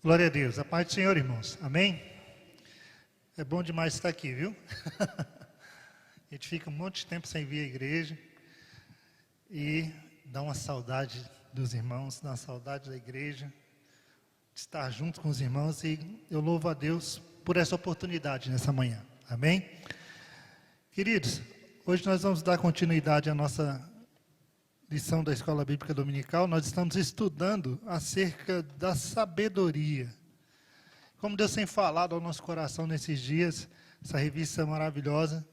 Glória a Deus. A paz do Senhor, irmãos. Amém? É bom demais estar aqui, viu? A gente fica um monte de tempo sem vir à igreja e dá uma saudade dos irmãos, dá uma saudade da igreja, de estar junto com os irmãos, e eu louvo a Deus por essa oportunidade nessa manhã. Amém? Queridos, hoje nós vamos dar continuidade à nossa lição da Escola Bíblica Dominical. Nós estamos estudando acerca da sabedoria. Como Deus tem falado ao nosso coração nesses dias, essa revista maravilhosa,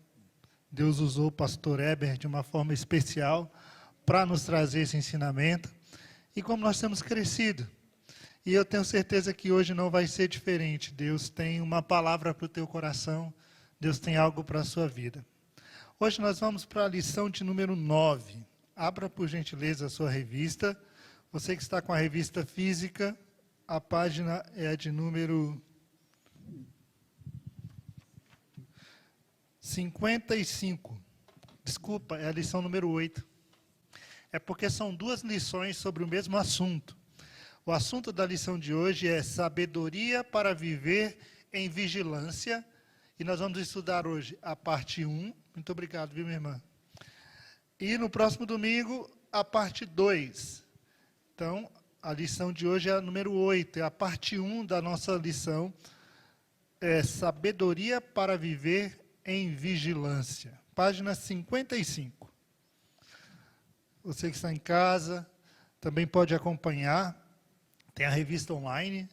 Deus usou o pastor Eber de uma forma especial para nos trazer esse ensinamento. E como nós temos crescido, e eu tenho certeza que hoje não vai ser diferente. Deus tem uma palavra para o teu coração, Deus tem algo para a sua vida. Hoje nós vamos para a lição de número 9. Abra, por gentileza, a sua revista. Você que está com a revista física, a página é a de número 55. Desculpa, é a lição número 8. É porque são duas lições sobre o mesmo assunto. O assunto da lição de hoje é sabedoria para viver em vigilância. E nós vamos estudar hoje a parte 1. Muito obrigado, viu, minha irmã? E no próximo domingo, a parte 2. Então, a lição de hoje é a número 8. É a parte 1 da nossa lição. É sabedoria para viver em vigilância. Página 55. Você que está em casa, também pode acompanhar. Tem a revista online.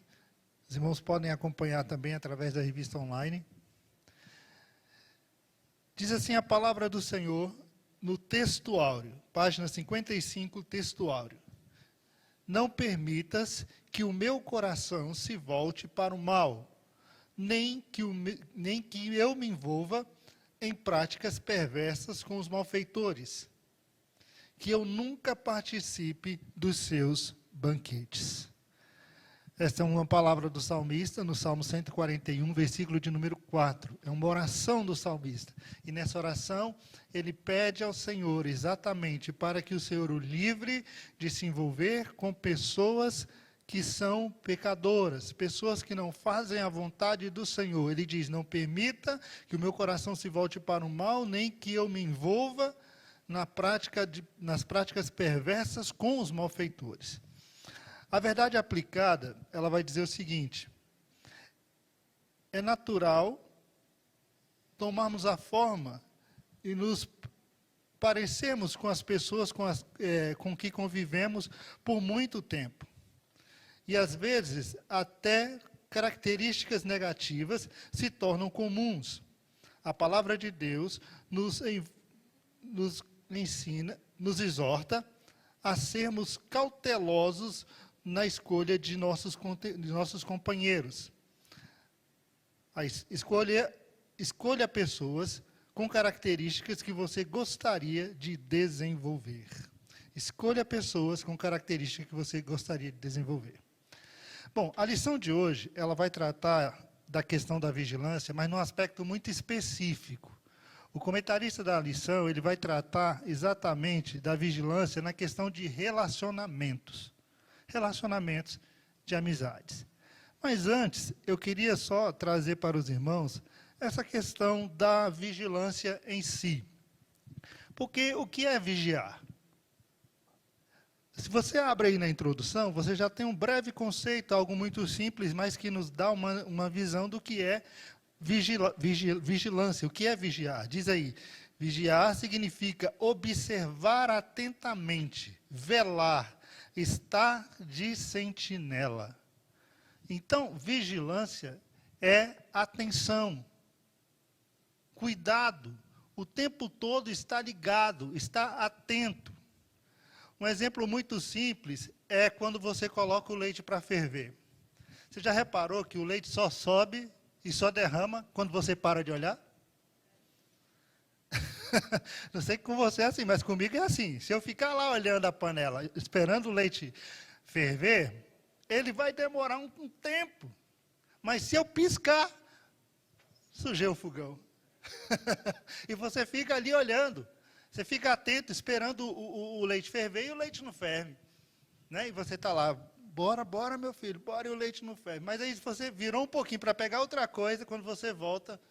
Os irmãos podem acompanhar também através da revista online. Diz assim a palavra do Senhor no texto áureo, página 55, texto áureo. Não permitas que o meu coração se volte para o mal, nem que eu me envolva em práticas perversas com os malfeitores, que eu nunca participe dos seus banquetes. Esta é uma palavra do salmista, no Salmo 141, versículo de número 4. É uma oração do salmista. E nessa oração, ele pede ao Senhor exatamente para que o Senhor o livre de se envolver com pessoas que são pecadoras, pessoas que não fazem a vontade do Senhor. Ele diz, não permita que o meu coração se volte para o mal, nem que eu me envolva nas práticas perversas com os malfeitores. A verdade aplicada, ela vai dizer o seguinte: é natural tomarmos a forma e nos parecermos com as pessoas com que convivemos por muito tempo. E, às vezes, até características negativas se tornam comuns. A palavra de Deus nos ensina, nos exorta a sermos cautelosos na escolha de nossos companheiros. Escolha pessoas com características que você gostaria de desenvolver. Escolha pessoas com características que você gostaria de desenvolver. Bom, a lição de hoje, ela vai tratar da questão da vigilância, mas num aspecto muito específico. O comentarista da lição, ele vai tratar exatamente da vigilância na questão de relacionamentos de amizades. Mas antes, eu queria só trazer para os irmãos essa questão da vigilância em si. Porque o que é vigiar? Se você abre aí na introdução, você já tem um breve conceito, algo muito simples, mas que nos dá uma visão do que é vigilância. O que é vigiar? Diz aí, vigiar significa observar atentamente, velar, estar de sentinela. Então, vigilância é atenção, cuidado, o tempo todo está ligado, está atento. Um exemplo muito simples é quando você coloca o leite para ferver. Você já reparou que o leite só sobe e só derrama quando você para de olhar? Não sei que com você é assim, mas comigo é assim. Se eu ficar lá olhando a panela, esperando o leite ferver, ele vai demorar um tempo. Mas se eu piscar, sujei o fogão. E você fica ali olhando. Você fica atento, esperando o leite ferver, e o leite não ferve. Né? E você está lá bora, meu filho, bora, e o leite não ferve. Mas aí você virou um pouquinho para pegar outra coisa, quando você volta,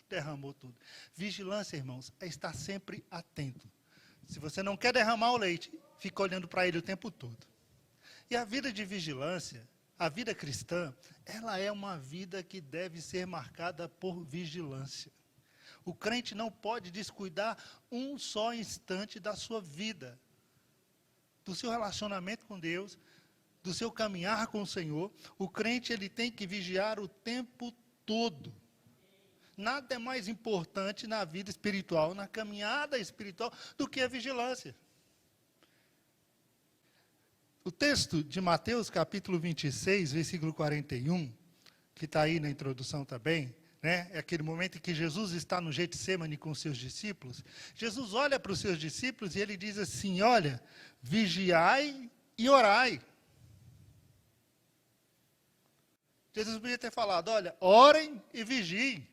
derramou tudo. Vigilância, irmãos, é estar sempre atento. Se você não quer derramar o leite, fica olhando para ele o tempo todo. E a vida de vigilância, a vida cristã, ela é uma vida que deve ser marcada por vigilância. O crente não pode descuidar um só instante da sua vida, do seu relacionamento com Deus, do seu caminhar com o Senhor. O crente, ele tem que vigiar o tempo todo. Nada é mais importante na vida espiritual, na caminhada espiritual, do que a vigilância. O texto de Mateus, capítulo 26, versículo 41, que está aí na introdução também, né? É aquele momento em que Jesus está no Getsêmani com os seus discípulos. Jesus olha para os seus discípulos e ele diz assim, olha, vigiai e orai. Jesus podia ter falado, olha, orem e vigiem.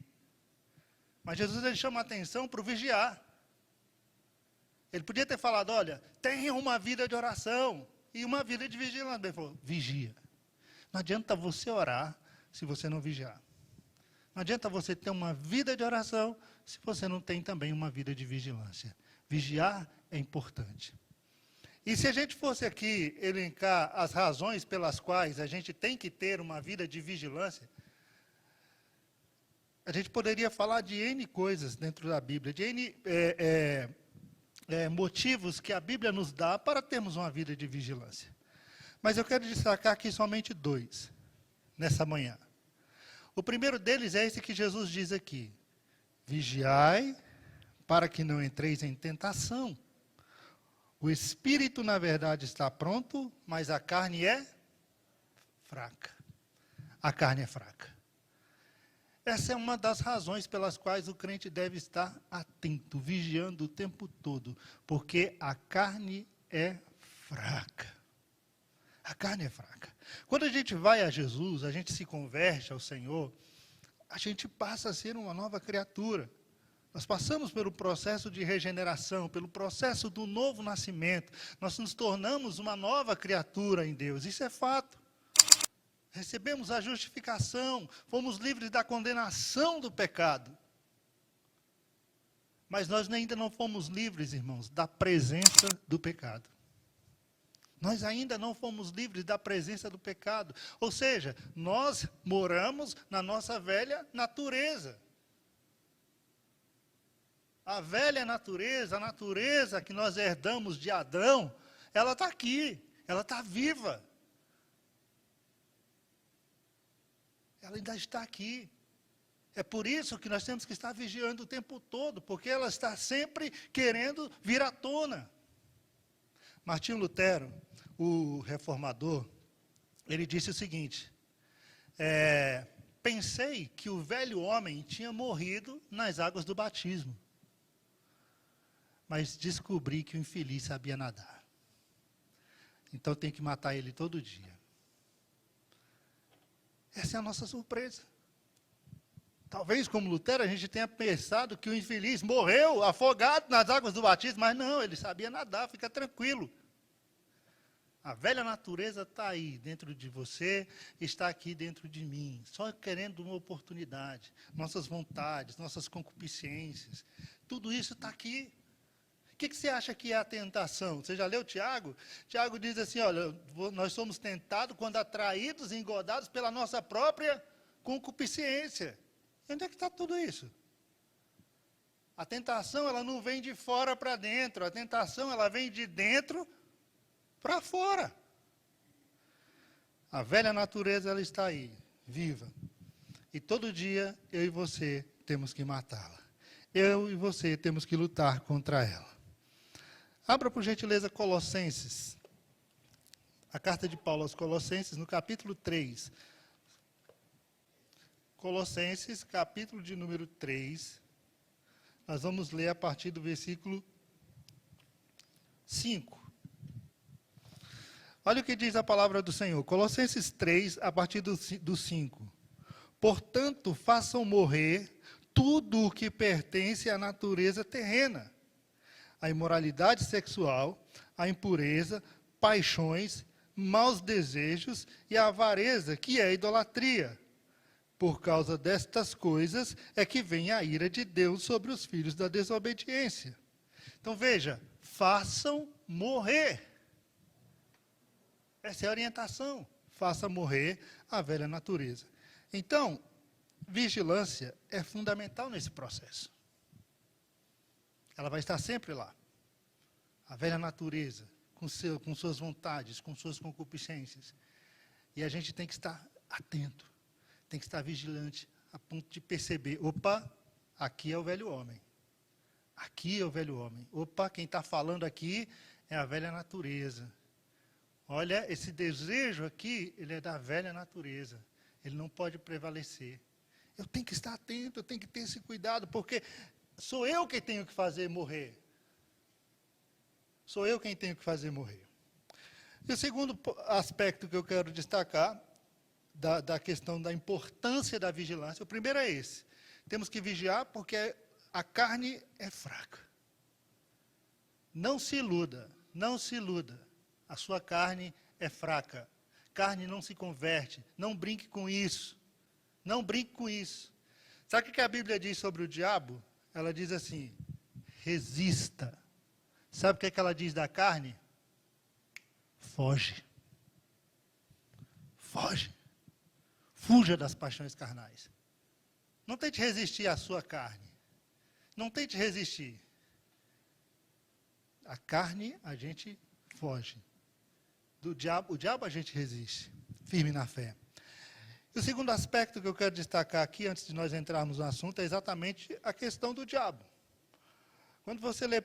Mas Jesus ele chama a atenção para o vigiar. Ele podia ter falado, olha, tenha uma vida de oração e uma vida de vigilância. Ele falou, vigia. Não adianta você orar se você não vigiar. Não adianta você ter uma vida de oração se você não tem também uma vida de vigilância. Vigiar é importante. E se a gente fosse aqui elencar as razões pelas quais a gente tem que ter uma vida de vigilância, a gente poderia falar de N coisas dentro da Bíblia, de N motivos que a Bíblia nos dá para termos uma vida de vigilância. Mas eu quero destacar aqui somente 2, nessa manhã. O primeiro deles é esse que Jesus diz aqui. Vigiai, para que não entreis em tentação. O espírito, na verdade, está pronto, mas a carne é fraca. A carne é fraca. Essa é uma das razões pelas quais o crente deve estar atento, vigiando o tempo todo, porque a carne é fraca. A carne é fraca. Quando a gente vai a Jesus, a gente se converte ao Senhor, a gente passa a ser uma nova criatura. Nós passamos pelo processo de regeneração, pelo processo do novo nascimento. Nós nos tornamos uma nova criatura em Deus. Isso é fato. Recebemos a justificação, fomos livres da condenação do pecado. Mas nós ainda não fomos livres, irmãos, da presença do pecado. Nós ainda não fomos livres da presença do pecado. Ou seja, nós moramos na nossa velha natureza. A velha natureza, a natureza que nós herdamos de Adão, ela está aqui, ela está viva. Ela ainda está aqui. É por isso que nós temos que estar vigiando o tempo todo, porque ela está sempre querendo vir à tona. Martinho Lutero, o reformador, ele disse o seguinte, pensei que o velho homem tinha morrido nas águas do batismo, mas descobri que o infeliz sabia nadar. Então tem que matar ele todo dia. Essa é a nossa surpresa. Talvez, como Lutero, a gente tenha pensado que o infeliz morreu afogado nas águas do batismo, mas não, ele sabia nadar, fica tranquilo. A velha natureza está aí dentro de você, está aqui dentro de mim, só querendo uma oportunidade. Nossas vontades, nossas concupiscências, tudo isso está aqui. O que você acha que é a tentação? Você já leu Tiago? Tiago diz assim, olha, nós somos tentados quando atraídos e engodados pela nossa própria concupiscência. E onde é que está tudo isso? A tentação, ela não vem de fora para dentro, a tentação, ela vem de dentro para fora. A velha natureza, ela está aí, viva. E todo dia, eu e você temos que matá-la. Eu e você temos que lutar contra ela. Abra, por gentileza, Colossenses. A carta de Paulo aos Colossenses, no capítulo 3. Colossenses, capítulo de número 3. Nós vamos ler a partir do versículo 5. Olha o que diz a palavra do Senhor. Colossenses 3, a partir do 5. Portanto, façam morrer tudo o que pertence à natureza terrena. A imoralidade sexual, a impureza, paixões, maus desejos e a avareza, que é a idolatria. Por causa destas coisas é que vem a ira de Deus sobre os filhos da desobediência. Então veja, façam morrer. Essa é a orientação. Faça morrer a velha natureza. Então, vigilância é fundamental nesse processo. Ela vai estar sempre lá. A velha natureza, com suas vontades, com suas concupiscências. E a gente tem que estar atento, tem que estar vigilante, a ponto de perceber, opa, aqui é o velho homem. Aqui é o velho homem. Opa, quem está falando aqui é a velha natureza. Olha, esse desejo aqui, ele é da velha natureza. Ele não pode prevalecer. Eu tenho que estar atento, eu tenho que ter esse cuidado, porque sou eu quem tenho que fazer morrer. Sou eu quem tenho que fazer morrer. E o segundo aspecto que eu quero destacar, da questão da importância da vigilância, o primeiro é esse. Temos que vigiar porque a carne é fraca. Não se iluda, não se iluda. A sua carne é fraca. Carne não se converte. Não brinque com isso. Não brinque com isso. Sabe o que a Bíblia diz sobre o diabo? Ela diz assim, resista. Sabe o que ela diz da carne? Foge. Foge. Fuja das paixões carnais. Não tente resistir à sua carne. Não tente resistir. A carne a gente foge. O diabo a gente resiste. Firme na fé. E o segundo aspecto que eu quero destacar aqui, antes de nós entrarmos no assunto, é exatamente a questão do diabo. Quando você lê 1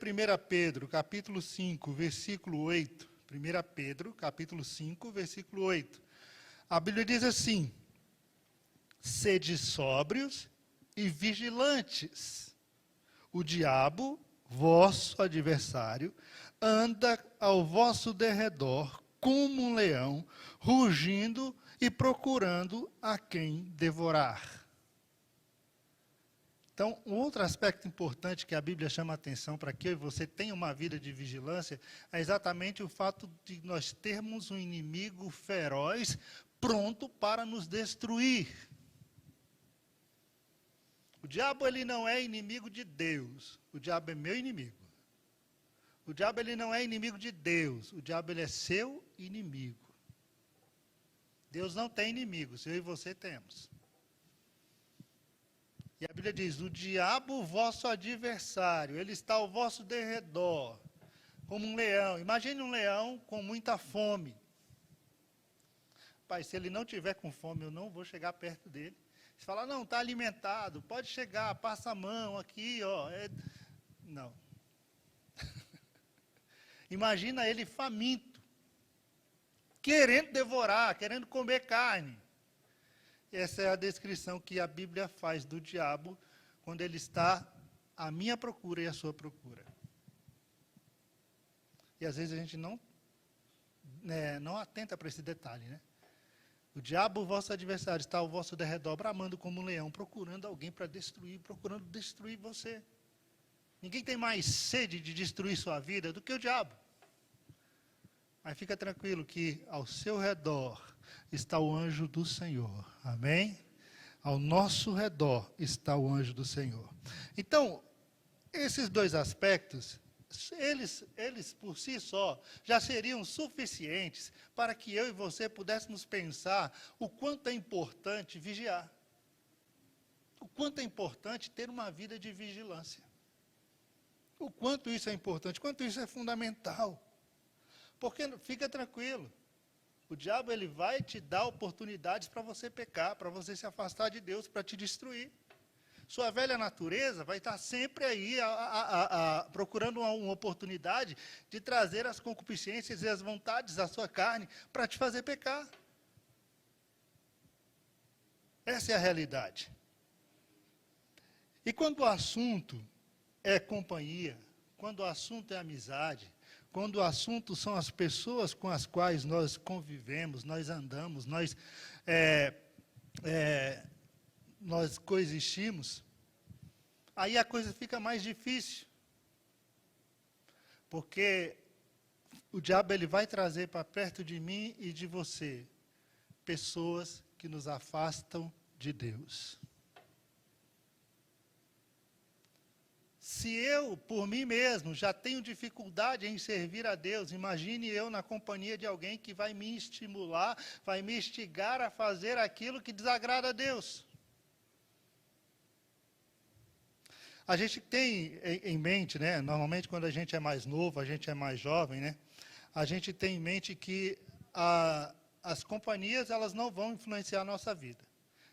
Pedro, capítulo 5, versículo 8, 1 Pedro, capítulo 5, versículo 8, a Bíblia diz assim, sede sóbrios e vigilantes. O diabo, vosso adversário, anda ao vosso derredor como um leão, rugindo e procurando a quem devorar. Então, um outro aspecto importante que a Bíblia chama a atenção para que eu e você tenha uma vida de vigilância é exatamente o fato de nós termos um inimigo feroz pronto para nos destruir. O diabo ele não é inimigo de Deus, o diabo é meu inimigo. O diabo ele não é inimigo de Deus, o diabo ele é seu inimigo. Deus não tem inimigos, eu e você temos. E a Bíblia diz, o diabo, vosso adversário, ele está ao vosso derredor, como um leão. Imagine um leão com muita fome. Pai, se ele não tiver com fome, eu não vou chegar perto dele. Você fala, não, está alimentado, pode chegar, passa a mão aqui, ó. Não. Imagina ele faminto, querendo devorar, querendo comer carne. Essa é a descrição que a Bíblia faz do diabo quando ele está à minha procura e à sua procura. E às vezes a gente não atenta para esse detalhe, né? O diabo, o vosso adversário, está ao vosso derredor, bramando como um leão, procurando alguém para destruir, procurando destruir você. Ninguém tem mais sede de destruir sua vida do que o diabo. Mas fica tranquilo que ao seu redor está o anjo do Senhor. Amém? Ao nosso redor está o anjo do Senhor. Então, esses dois aspectos, eles por si só, já seriam suficientes para que eu e você pudéssemos pensar o quanto é importante vigiar. O quanto é importante ter uma vida de vigilância. O quanto isso é importante, o quanto isso é fundamental. Porque, fica tranquilo, o diabo ele vai te dar oportunidades para você pecar, para você se afastar de Deus, para te destruir. Sua velha natureza vai estar sempre aí procurando uma oportunidade de trazer as concupiscências e as vontades da sua carne para te fazer pecar. Essa é a realidade. E quando o assunto é companhia, quando o assunto é amizade, quando o assunto são as pessoas com as quais nós convivemos, nós andamos, nós coexistimos, aí a coisa fica mais difícil. Porque o diabo ele vai trazer para perto de mim e de você pessoas que nos afastam de Deus. Se eu, por mim mesmo, já tenho dificuldade em servir a Deus, imagine eu na companhia de alguém que vai me estimular, vai me instigar a fazer aquilo que desagrada a Deus. A gente tem em mente, né, normalmente quando a gente é mais novo, a gente é mais jovem, né, a gente tem em mente que as companhias elas não vão influenciar a nossa vida.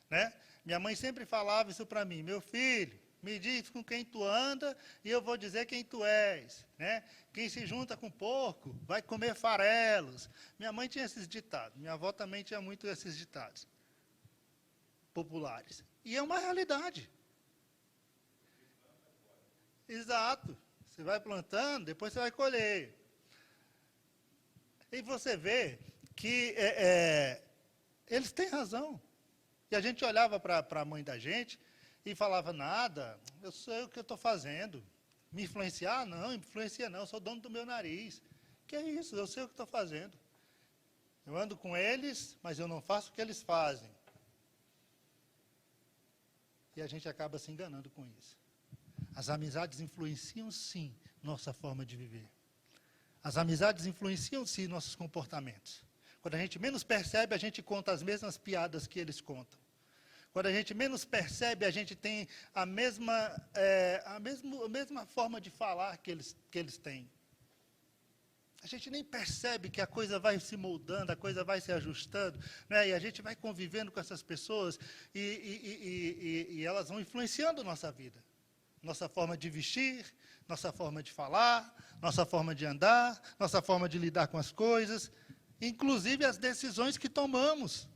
Né? Minha mãe sempre falava isso para mim: meu filho, me diz com quem tu anda e eu vou dizer quem tu és. Né? Quem se junta com porco vai comer farelos. Minha mãe tinha esses ditados, minha avó também tinha muito esses ditados populares. E é uma realidade. Exato. Você vai plantando, depois você vai colher. E você vê que eles têm razão. E a gente olhava para a mãe da gente e falava: nada, eu sei o que eu estou fazendo. Me influenciar? Não, influencia não, eu sou dono do meu nariz. Que é isso, eu sei o que estou fazendo. Eu ando com eles, mas eu não faço o que eles fazem. E a gente acaba se enganando com isso. As amizades influenciam, sim, nossa forma de viver. As amizades influenciam, sim, nossos comportamentos. Quando a gente menos percebe, a gente conta as mesmas piadas que eles contam. Quando a gente menos percebe, a gente tem a mesma forma de falar que eles têm. A gente nem percebe que a coisa vai se moldando, a coisa vai se ajustando, né? E a gente vai convivendo com essas pessoas e elas vão influenciando nossa vida. Nossa forma de vestir, nossa forma de falar, nossa forma de andar, nossa forma de lidar com as coisas, inclusive as decisões que tomamos.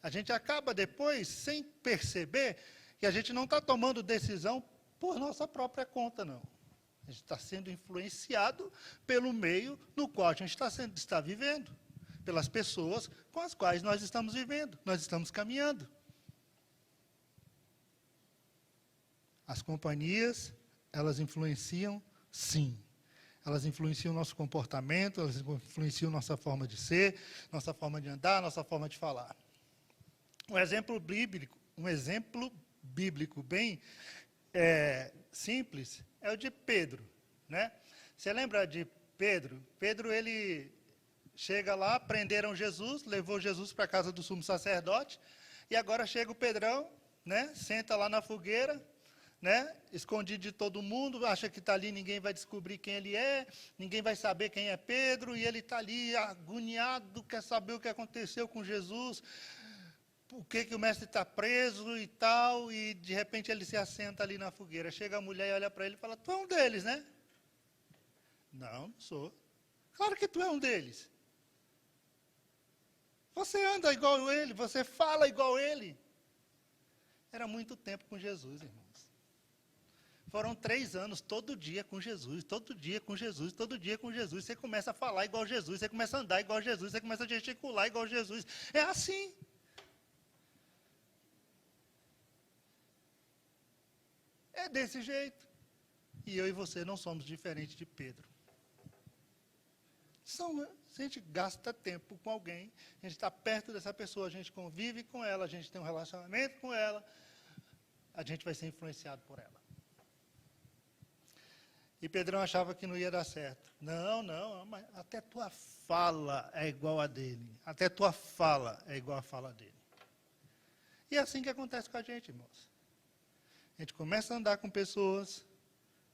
A gente acaba depois, sem perceber, que a gente não está tomando decisão por nossa própria conta, não. A gente está sendo influenciado pelo meio no qual a gente está vivendo, pelas pessoas com as quais nós estamos vivendo, nós estamos caminhando. As companhias, elas influenciam, sim. Elas influenciam o nosso comportamento, elas influenciam nossa forma de ser, nossa forma de andar, nossa forma de falar. Um exemplo bíblico bem simples é o de Pedro. Né? Você lembra de Pedro? Pedro, ele chega lá, prenderam Jesus, levou Jesus para a casa do sumo sacerdote, e agora chega o Pedrão, né? Senta lá na fogueira, né? Escondido de todo mundo, acha que está ali, ninguém vai descobrir quem ele é, ninguém vai saber quem é Pedro, e ele está ali agoniado, quer saber o que aconteceu com Jesus, por que o mestre está preso e tal, e de repente ele se assenta ali na fogueira. Chega a mulher e olha para ele e fala: tu é um deles, né? Não sou. Claro que tu é um deles. Você anda igual ele, você fala igual ele. Era muito tempo com Jesus, irmãos. Foram 3 anos, todo dia com Jesus, todo dia com Jesus, todo dia com Jesus. Você começa a falar igual Jesus, você começa a andar igual Jesus, você começa a gesticular igual Jesus. É assim. É desse jeito. E eu e você não somos diferentes de Pedro. A gente gasta tempo com alguém, a gente está perto dessa pessoa, a gente convive com ela, a gente tem um relacionamento com ela, a gente vai ser influenciado por ela. E Pedrão achava que não ia dar certo. Não, mas até tua fala é igual a dele. Até tua fala é igual a fala dele. E é assim que acontece com a gente, irmãos. A gente começa a andar com pessoas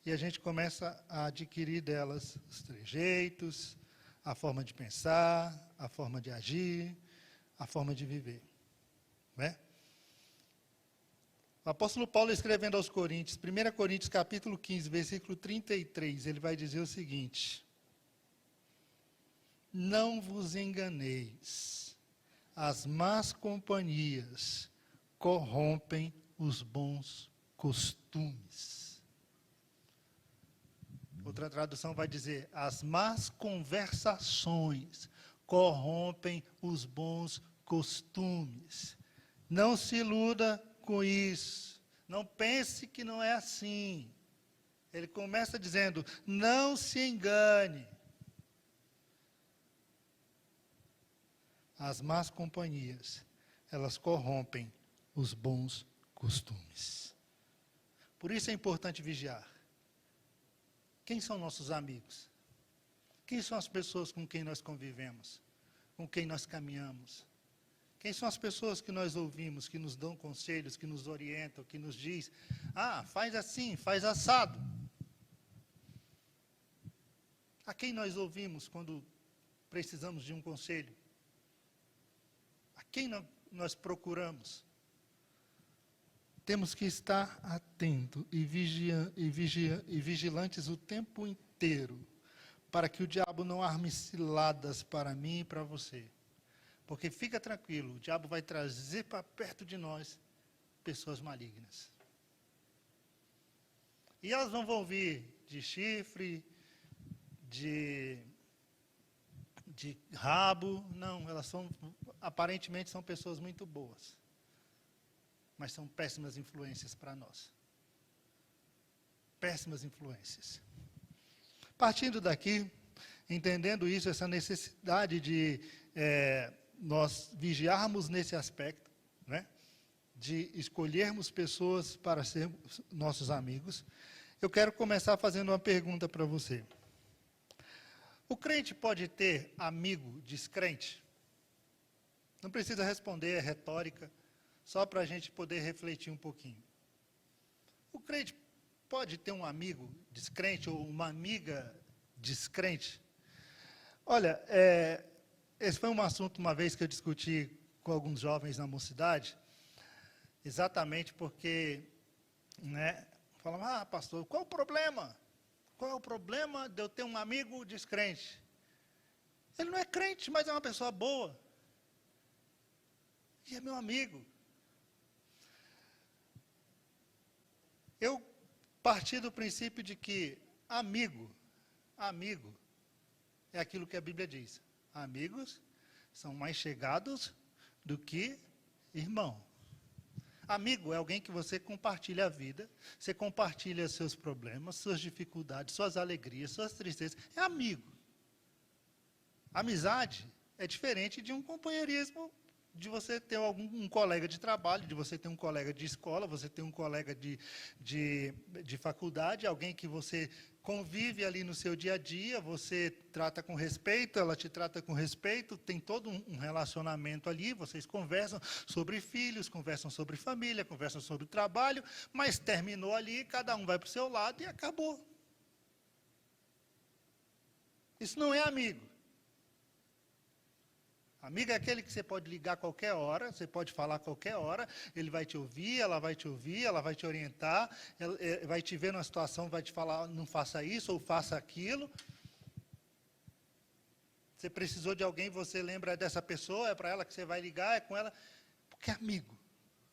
e a gente começa a adquirir delas os trejeitos, a forma de pensar, a forma de agir, a forma de viver. Né? O apóstolo Paulo, escrevendo aos Coríntios, 1 Coríntios capítulo 15, versículo 33, ele vai dizer o seguinte: não vos enganeis, as más companhias corrompem os bons costumes. Outra tradução vai dizer: as más conversações corrompem os bons costumes. Não se iluda com isso. Não pense que não é assim. Ele começa dizendo: não se engane. As más companhias, elas corrompem os bons costumes. Por isso é importante vigiar. Quem são nossos amigos? Quem são as pessoas com quem nós convivemos? Com quem nós caminhamos? Quem são as pessoas que nós ouvimos, que nos dão conselhos, que nos orientam, que nos diz: ah, faz assim, faz assado. A quem nós ouvimos quando precisamos de um conselho? A quem nós procuramos? Temos que estar atentos e vigilantes o tempo inteiro, para que o diabo não arme ciladas para mim e para você. Porque fica tranquilo, o diabo vai trazer para perto de nós pessoas malignas. E elas não vão vir de chifre, de rabo, não, elas aparentemente são pessoas muito boas, mas são péssimas influências para nós. Péssimas influências. Partindo daqui, entendendo isso, essa necessidade de nós vigiarmos nesse aspecto, né, de escolhermos pessoas para sermos nossos amigos, eu quero começar fazendo uma pergunta para você. O crente pode ter amigo descrente? Não precisa responder, é retórica, só para a gente poder refletir um pouquinho. O crente pode ter um amigo descrente ou uma amiga descrente? Olha, esse foi um assunto uma vez que eu discuti com alguns jovens na mocidade, exatamente porque, né, falavam: pastor, qual o problema? Qual é o problema de eu ter um amigo descrente? Ele não é crente, mas é uma pessoa boa. E é meu amigo. Eu parti do princípio de que amigo é aquilo que a Bíblia diz. Amigos são mais chegados do que irmão. Amigo é alguém que você compartilha a vida, você compartilha seus problemas, suas dificuldades, suas alegrias, suas tristezas. É amigo. Amizade é diferente de um companheirismo, de você ter um colega de trabalho, de você ter um colega de escola, você ter um colega de faculdade, alguém que você convive ali no seu dia a dia, você trata com respeito, ela te trata com respeito, tem todo um relacionamento ali, vocês conversam sobre filhos, conversam sobre família, conversam sobre trabalho, mas terminou ali, cada um vai para o seu lado e acabou. Isso não é amigo. Amigo é aquele que você pode ligar a qualquer hora, você pode falar a qualquer hora, ele vai te ouvir, ela vai te orientar, vai te ver numa situação, vai te falar: não faça isso ou faça aquilo. Você precisou de alguém, você lembra dessa pessoa, é para ela que você vai ligar, é com ela, porque é amigo.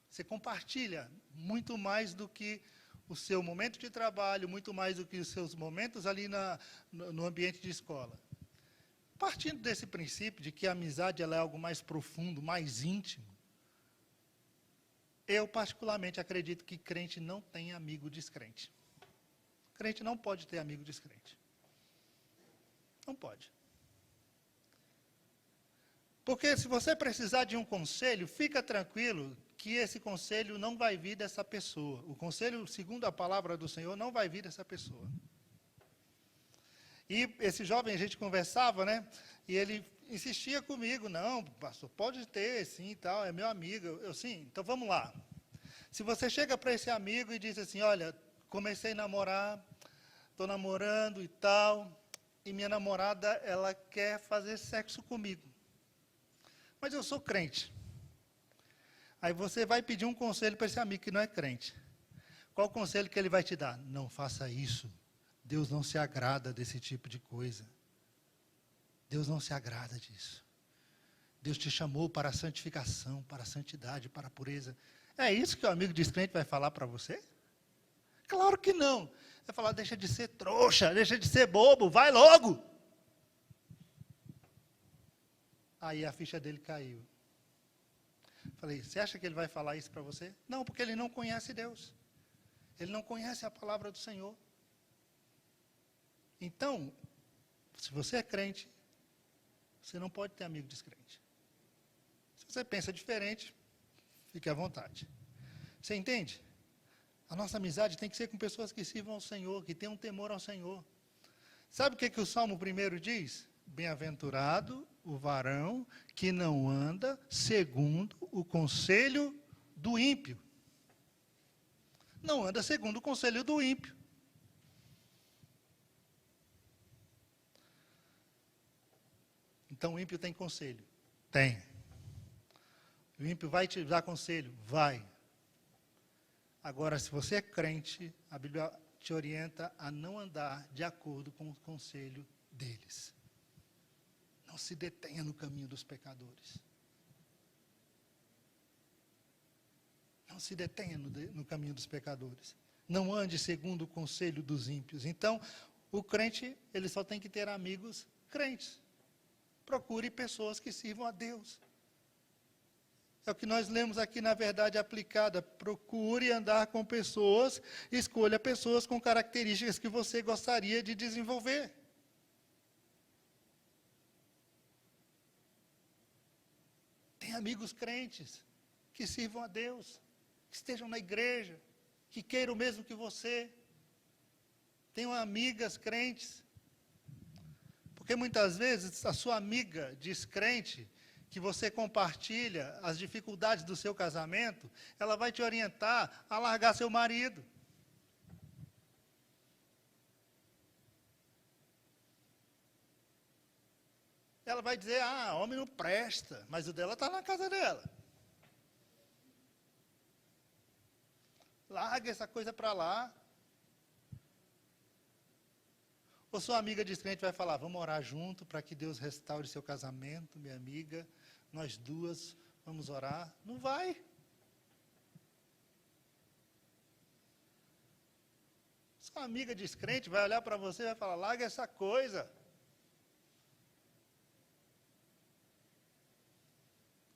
Você compartilha muito mais do que o seu momento de trabalho, muito mais do que os seus momentos ali no ambiente de escola. Partindo desse princípio de que a amizade ela é algo mais profundo, mais íntimo, eu particularmente acredito que crente não tem amigo descrente. Crente não pode ter amigo descrente. Não pode. Porque se você precisar de um conselho, fica tranquilo que esse conselho não vai vir dessa pessoa. O conselho, segundo a palavra do Senhor, não vai vir dessa pessoa. E esse jovem, a gente conversava, né? E ele insistia comigo: não, pastor, pode ter, sim, e tal, é meu amigo. Eu, sim, então vamos lá. Se você chega para esse amigo e diz assim: olha, comecei a namorar, estou namorando e tal, e minha namorada, ela quer fazer sexo comigo. Mas eu sou crente. Aí você vai pedir um conselho para esse amigo que não é crente. Qual o conselho que ele vai te dar? Não faça isso. Deus não se agrada desse tipo de coisa. Deus não se agrada disso. Deus te chamou para a santificação, para a santidade, para a pureza. É isso que o amigo descrente vai falar para você? Claro que não. Vai falar: deixa de ser trouxa, deixa de ser bobo, vai logo. Aí a ficha dele caiu. Falei: você acha que ele vai falar isso para você? Não, porque ele não conhece Deus. Ele não conhece a palavra do Senhor. Então, se você é crente, você não pode ter amigo descrente. Se você pensa diferente, fique à vontade. Você entende? A nossa amizade tem que ser com pessoas que sirvam ao Senhor, que tenham temor ao Senhor. Sabe o que o Salmo 1 diz? Bem-aventurado o varão que não anda segundo o conselho do ímpio. Não anda segundo o conselho do ímpio. Então o ímpio tem conselho? Tem. O ímpio vai te dar conselho? Vai. Agora, se você é crente, a Bíblia te orienta a não andar de acordo com o conselho deles. Não se detenha no caminho dos pecadores. Não se detenha no caminho dos pecadores. Não ande segundo o conselho dos ímpios. Então, o crente, ele só tem que ter amigos crentes. Procure pessoas que sirvam a Deus. É o que nós lemos aqui na verdade aplicada. Procure andar com pessoas, escolha pessoas com características que você gostaria de desenvolver. Tem amigos crentes que sirvam a Deus, que estejam na igreja, que queiram o mesmo que você. Tenham amigas crentes. Porque muitas vezes a sua amiga descrente, que você compartilha as dificuldades do seu casamento, ela vai te orientar a largar seu marido. Ela vai dizer, homem não presta, mas o dela está na casa dela. Larga essa coisa para lá. Ou sua amiga descrente vai falar, vamos orar junto para que Deus restaure seu casamento, minha amiga. Nós duas vamos orar. Não vai. Sua amiga descrente vai olhar para você e vai falar, larga essa coisa.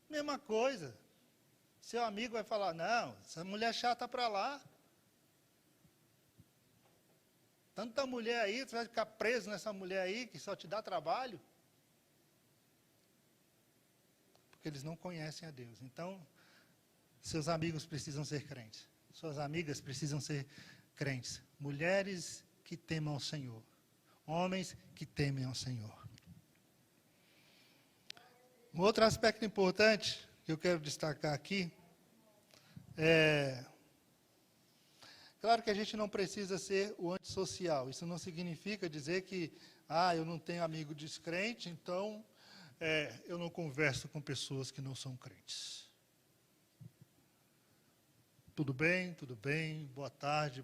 Mesma coisa. Seu amigo vai falar, não, essa mulher chata para lá. Tanta mulher aí, você vai ficar preso nessa mulher aí, que só te dá trabalho. Porque eles não conhecem a Deus. Então, seus amigos precisam ser crentes. Suas amigas precisam ser crentes. Mulheres que temam ao Senhor. Homens que temem ao Senhor. Um outro aspecto importante que eu quero destacar aqui é... Claro que a gente não precisa ser o antissocial. Isso não significa dizer que, eu não tenho amigo descrente, então eu não converso com pessoas que não são crentes. Tudo bem, boa tarde.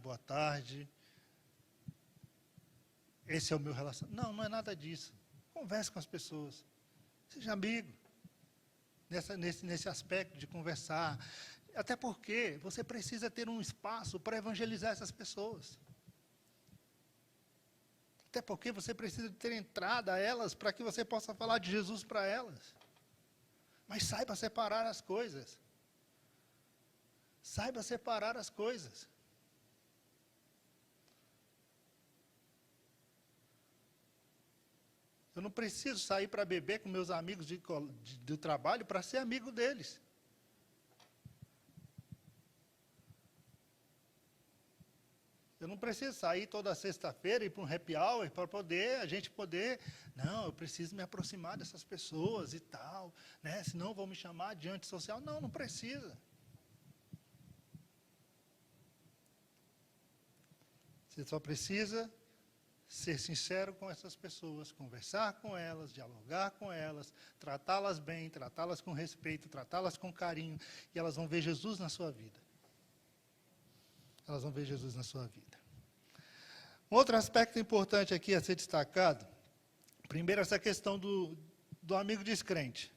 Esse é o meu relacionamento. Não, não é nada disso. Converse com as pessoas. Seja amigo. Nesse aspecto de conversar. Até porque você precisa ter um espaço para evangelizar essas pessoas. Até porque você precisa ter entrada a elas para que você possa falar de Jesus para elas. Mas saiba separar as coisas. Saiba separar as coisas. Eu não preciso sair para beber com meus amigos do trabalho para ser amigo deles. Eu não preciso sair toda sexta-feira e ir para um happy hour para a gente poder... Não, eu preciso me aproximar dessas pessoas e tal, né? Senão vão me chamar de antissocial. Não, não precisa. Você só precisa ser sincero com essas pessoas, conversar com elas, dialogar com elas, tratá-las bem, tratá-las com respeito, tratá-las com carinho, e elas vão ver Jesus na sua vida. Elas vão ver Jesus na sua vida. Um outro aspecto importante aqui a ser destacado, primeiro essa questão do amigo descrente.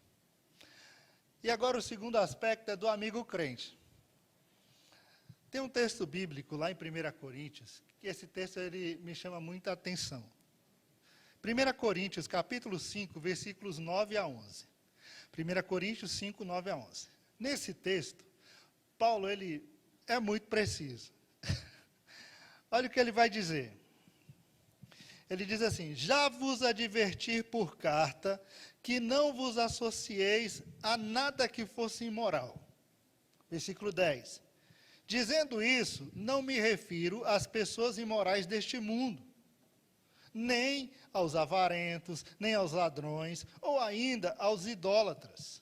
E agora o segundo aspecto é do amigo crente. Tem um texto bíblico lá em 1 Coríntios, que esse texto ele me chama muita atenção. 1 Coríntios, capítulo 5, versículos 9 a 11. 1 Coríntios 5, 9 a 11. Nesse texto, Paulo ele é muito preciso. Olha o que ele vai dizer. Ele diz assim: já vos adverti por carta que não vos associeis a nada que fosse imoral. Versículo 10. Dizendo isso, não me refiro às pessoas imorais deste mundo, nem aos avarentos, nem aos ladrões, ou ainda aos idólatras.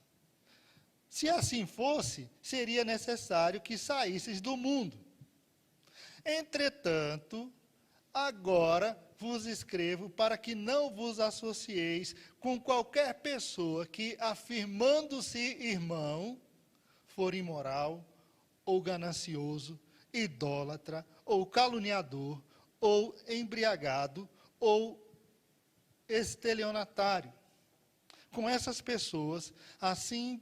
Se assim fosse, seria necessário que saísseis do mundo. Entretanto, agora vos escrevo para que não vos associeis com qualquer pessoa que, afirmando-se irmão, for imoral, ou ganancioso, idólatra, ou caluniador, ou embriagado, ou estelionatário. Com essas pessoas,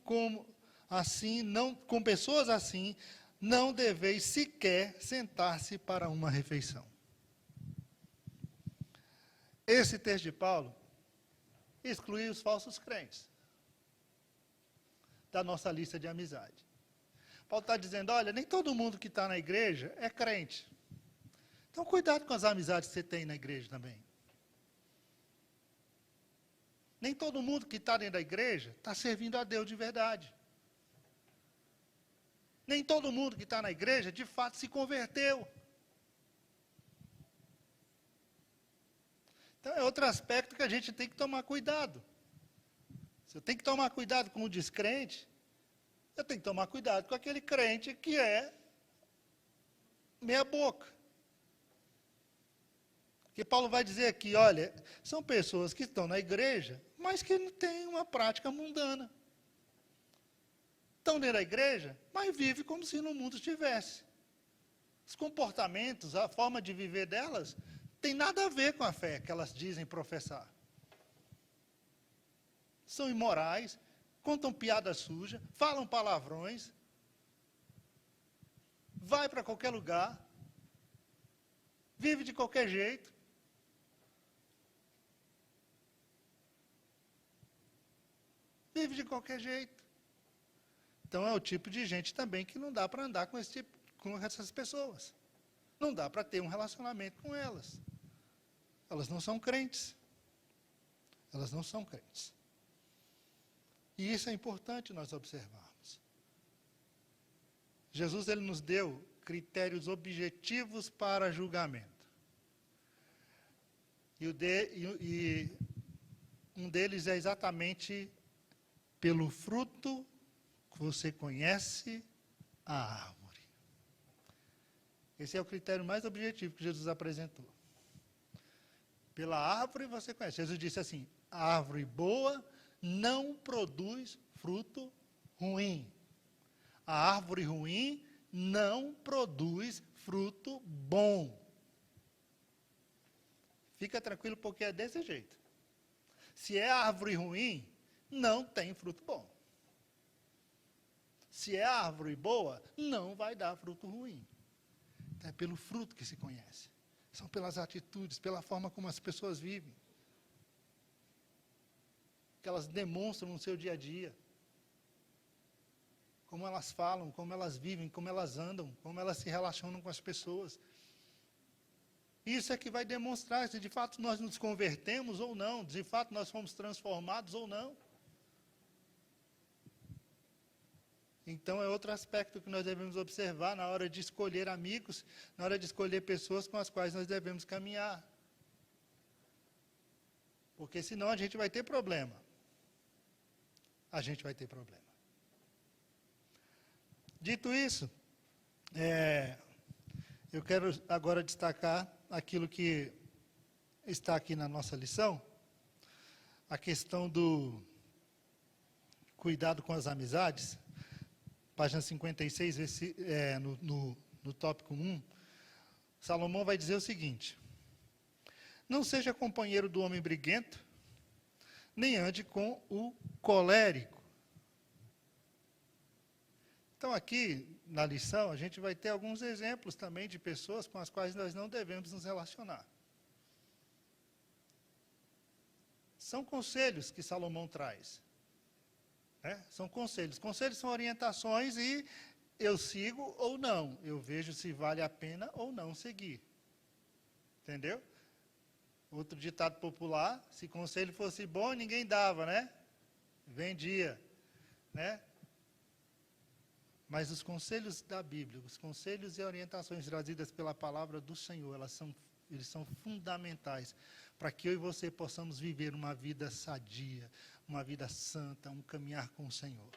com pessoas assim, não deveis sequer sentar-se para uma refeição. Esse texto de Paulo exclui os falsos crentes da nossa lista de amizade. Paulo está dizendo, olha, nem todo mundo que está na igreja é crente. Então, cuidado com as amizades que você tem na igreja também. Nem todo mundo que está dentro da igreja está servindo a Deus de verdade. Nem todo mundo que está na igreja, de fato, se converteu. Então, é outro aspecto que a gente tem que tomar cuidado. Você tem que tomar cuidado com o descrente, eu tenho que tomar cuidado com aquele crente que é meia boca. Porque Paulo vai dizer aqui, olha, são pessoas que estão na igreja, mas que não têm uma prática mundana. Estão dentro da igreja, mas vivem como se no mundo estivesse. Os comportamentos, a forma de viver delas, tem nada a ver com a fé que elas dizem professar. São imorais, contam piada suja, falam palavrões, vai para qualquer lugar, vive de qualquer jeito. Vive de qualquer jeito. Então, é o tipo de gente também que não dá para andar com essas pessoas. Não dá para ter um relacionamento com elas. Elas não são crentes. Elas não são crentes. E isso é importante nós observarmos. Jesus, ele nos deu critérios objetivos para julgamento. E um deles é exatamente pelo fruto que você conhece a árvore. Esse é o critério mais objetivo que Jesus apresentou. Pela árvore você conhece. Jesus disse assim, a árvore boa não produz fruto ruim. A árvore ruim não produz fruto bom. Fica tranquilo, porque é desse jeito. Se é árvore ruim, não tem fruto bom. Se é árvore boa, não vai dar fruto ruim. Então, é pelo fruto que se conhece. São pelas atitudes, pela forma como as pessoas vivem. Que elas demonstram no seu dia a dia. Como elas falam, como elas vivem, como elas andam, como elas se relacionam com as pessoas. Isso é que vai demonstrar se de fato nós nos convertemos ou não, de fato nós fomos transformados ou não. Então, é outro aspecto que nós devemos observar na hora de escolher amigos, na hora de escolher pessoas com as quais nós devemos caminhar. Porque senão a gente vai ter problema. A gente vai ter problema. Dito isso, eu quero agora destacar aquilo que está aqui na nossa lição, a questão do cuidado com as amizades. Página 56, no tópico 1, Salomão vai dizer o seguinte: não seja companheiro do homem briguento, nem ande com o colérico. Então, aqui, na lição, a gente vai ter alguns exemplos também de pessoas com as quais nós não devemos nos relacionar. São conselhos que Salomão traz. São conselhos. Conselhos são orientações e eu sigo ou não. Eu vejo se vale a pena ou não seguir. Entendeu? Outro ditado popular, se conselho fosse bom, ninguém dava, né? Vendia, né? Mas os conselhos da Bíblia, os conselhos e orientações trazidas pela palavra do Senhor, eles são fundamentais para que eu e você possamos viver uma vida sadia, uma vida santa, um caminhar com o Senhor.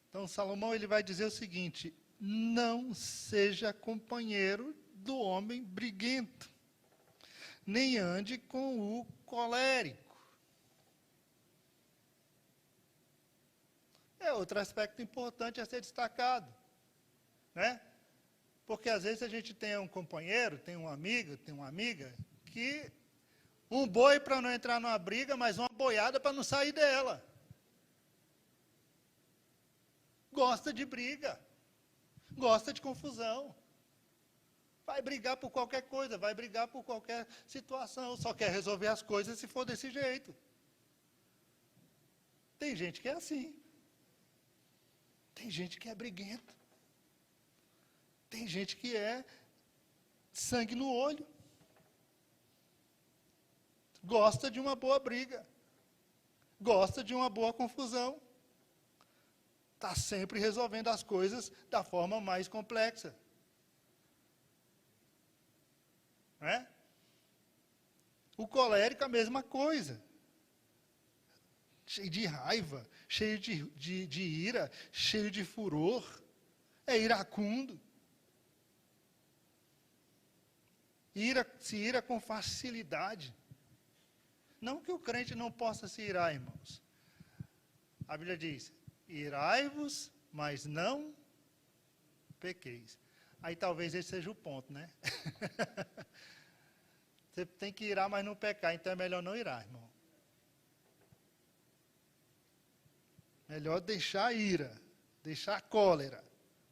Então, Salomão ele vai dizer o seguinte: não seja companheiro do homem briguento, nem ande com o colérico. É outro aspecto importante a ser destacado, né? Porque às vezes a gente tem um companheiro, tem um amigo, tem uma amiga, que um boi para não entrar numa briga, mas uma boiada para não sair dela. Gosta de briga, gosta de confusão. Vai brigar por qualquer coisa, vai brigar por qualquer situação, só quer resolver as coisas se for desse jeito. Tem gente que é assim. Tem gente que é briguento. Tem gente que é sangue no olho. Gosta de uma boa briga. Gosta de uma boa confusão. Está sempre resolvendo as coisas da forma mais complexa. Né? O colérico, a mesma coisa. Cheio de raiva, cheio de ira, cheio de furor. É iracundo. Se ira com facilidade. Não que o crente não possa se irar, irmãos. A Bíblia diz: irai-vos, mas não pequeis. Aí talvez esse seja o ponto, né? Você tem que irar, mas não pecar, então é melhor não irar, irmão. Melhor deixar a ira, deixar a cólera,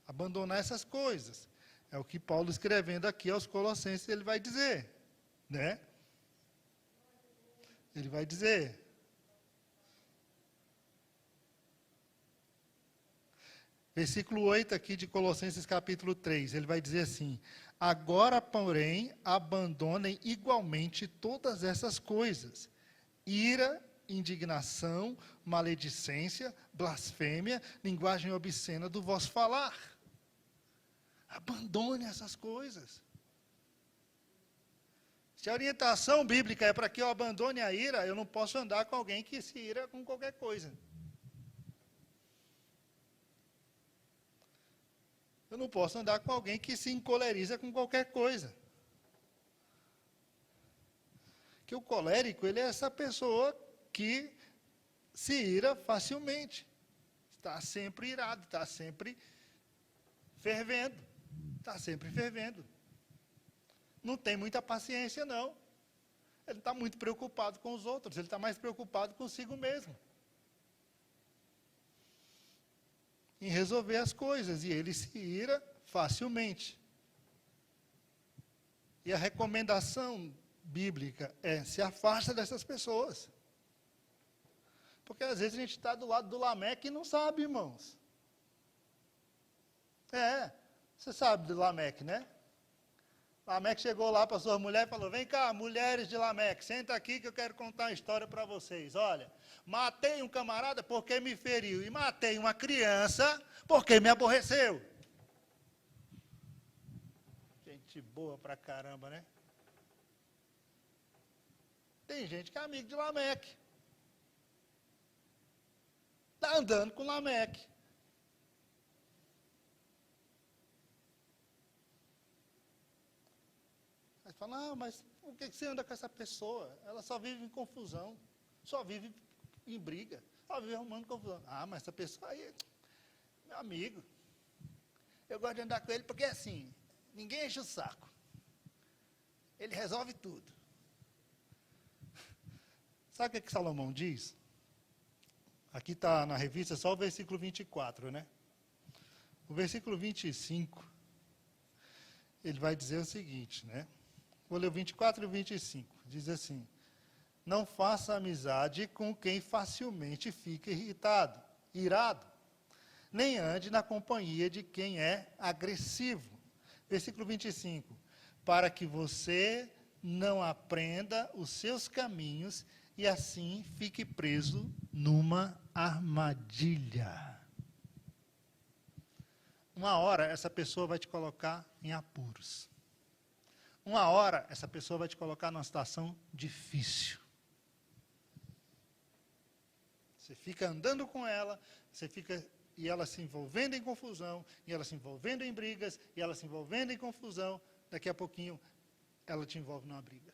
abandonar essas coisas. É o que Paulo, escrevendo aqui aos Colossenses, ele vai dizer, né? Ele vai dizer. Versículo 8 aqui de Colossenses capítulo 3, ele vai dizer assim: agora, porém, abandonem igualmente todas essas coisas: ira, indignação, maledicência, blasfêmia, linguagem obscena do vosso falar. Abandone essas coisas. Se a orientação bíblica é para que eu abandone a ira, eu não posso andar com alguém que se ira com qualquer coisa. Eu não posso andar com alguém que se encoleriza com qualquer coisa. Que o colérico, ele é essa pessoa que se ira facilmente. Está sempre irado, está sempre fervendo. Está sempre fervendo. Não tem muita paciência, não. Ele está muito preocupado com os outros, ele está mais preocupado consigo mesmo. Em resolver as coisas, e ele se ira facilmente. E a recomendação bíblica é: se afasta dessas pessoas. Porque às vezes a gente está do lado do Lameque e não sabe, irmãos. Você sabe do Lameque, né? Lameque chegou lá para sua mulher e falou: vem cá, mulheres de Lameque, senta aqui que eu quero contar uma história para vocês. Olha, matei um camarada porque me feriu, e matei uma criança porque me aborreceu. Gente boa pra caramba, né? Tem gente que é amigo de Lameque. Está andando com Lameque. Aí fala: não, mas por que você anda com essa pessoa? Ela só vive em confusão, só vive em briga, só vive arrumando confusão. Ah, mas essa pessoa aí, meu amigo, eu gosto de andar com ele porque assim, ninguém enche o saco. Ele resolve tudo. Sabe o que Salomão diz? Aqui está na revista só o versículo 24, né? O versículo 25, ele vai dizer o seguinte, né? Vou ler o 24 e o 25. Diz assim: não faça amizade com quem facilmente fica irado, nem ande na companhia de quem é agressivo. Versículo 25. Para que você não aprenda os seus caminhos e assim fique preso numa armadilha. Uma hora essa pessoa vai te colocar em apuros. Uma hora essa pessoa vai te colocar numa situação difícil. Você fica andando com ela, e ela se envolvendo em confusão, e ela se envolvendo em brigas, e ela se envolvendo em confusão, daqui a pouquinho ela te envolve numa briga.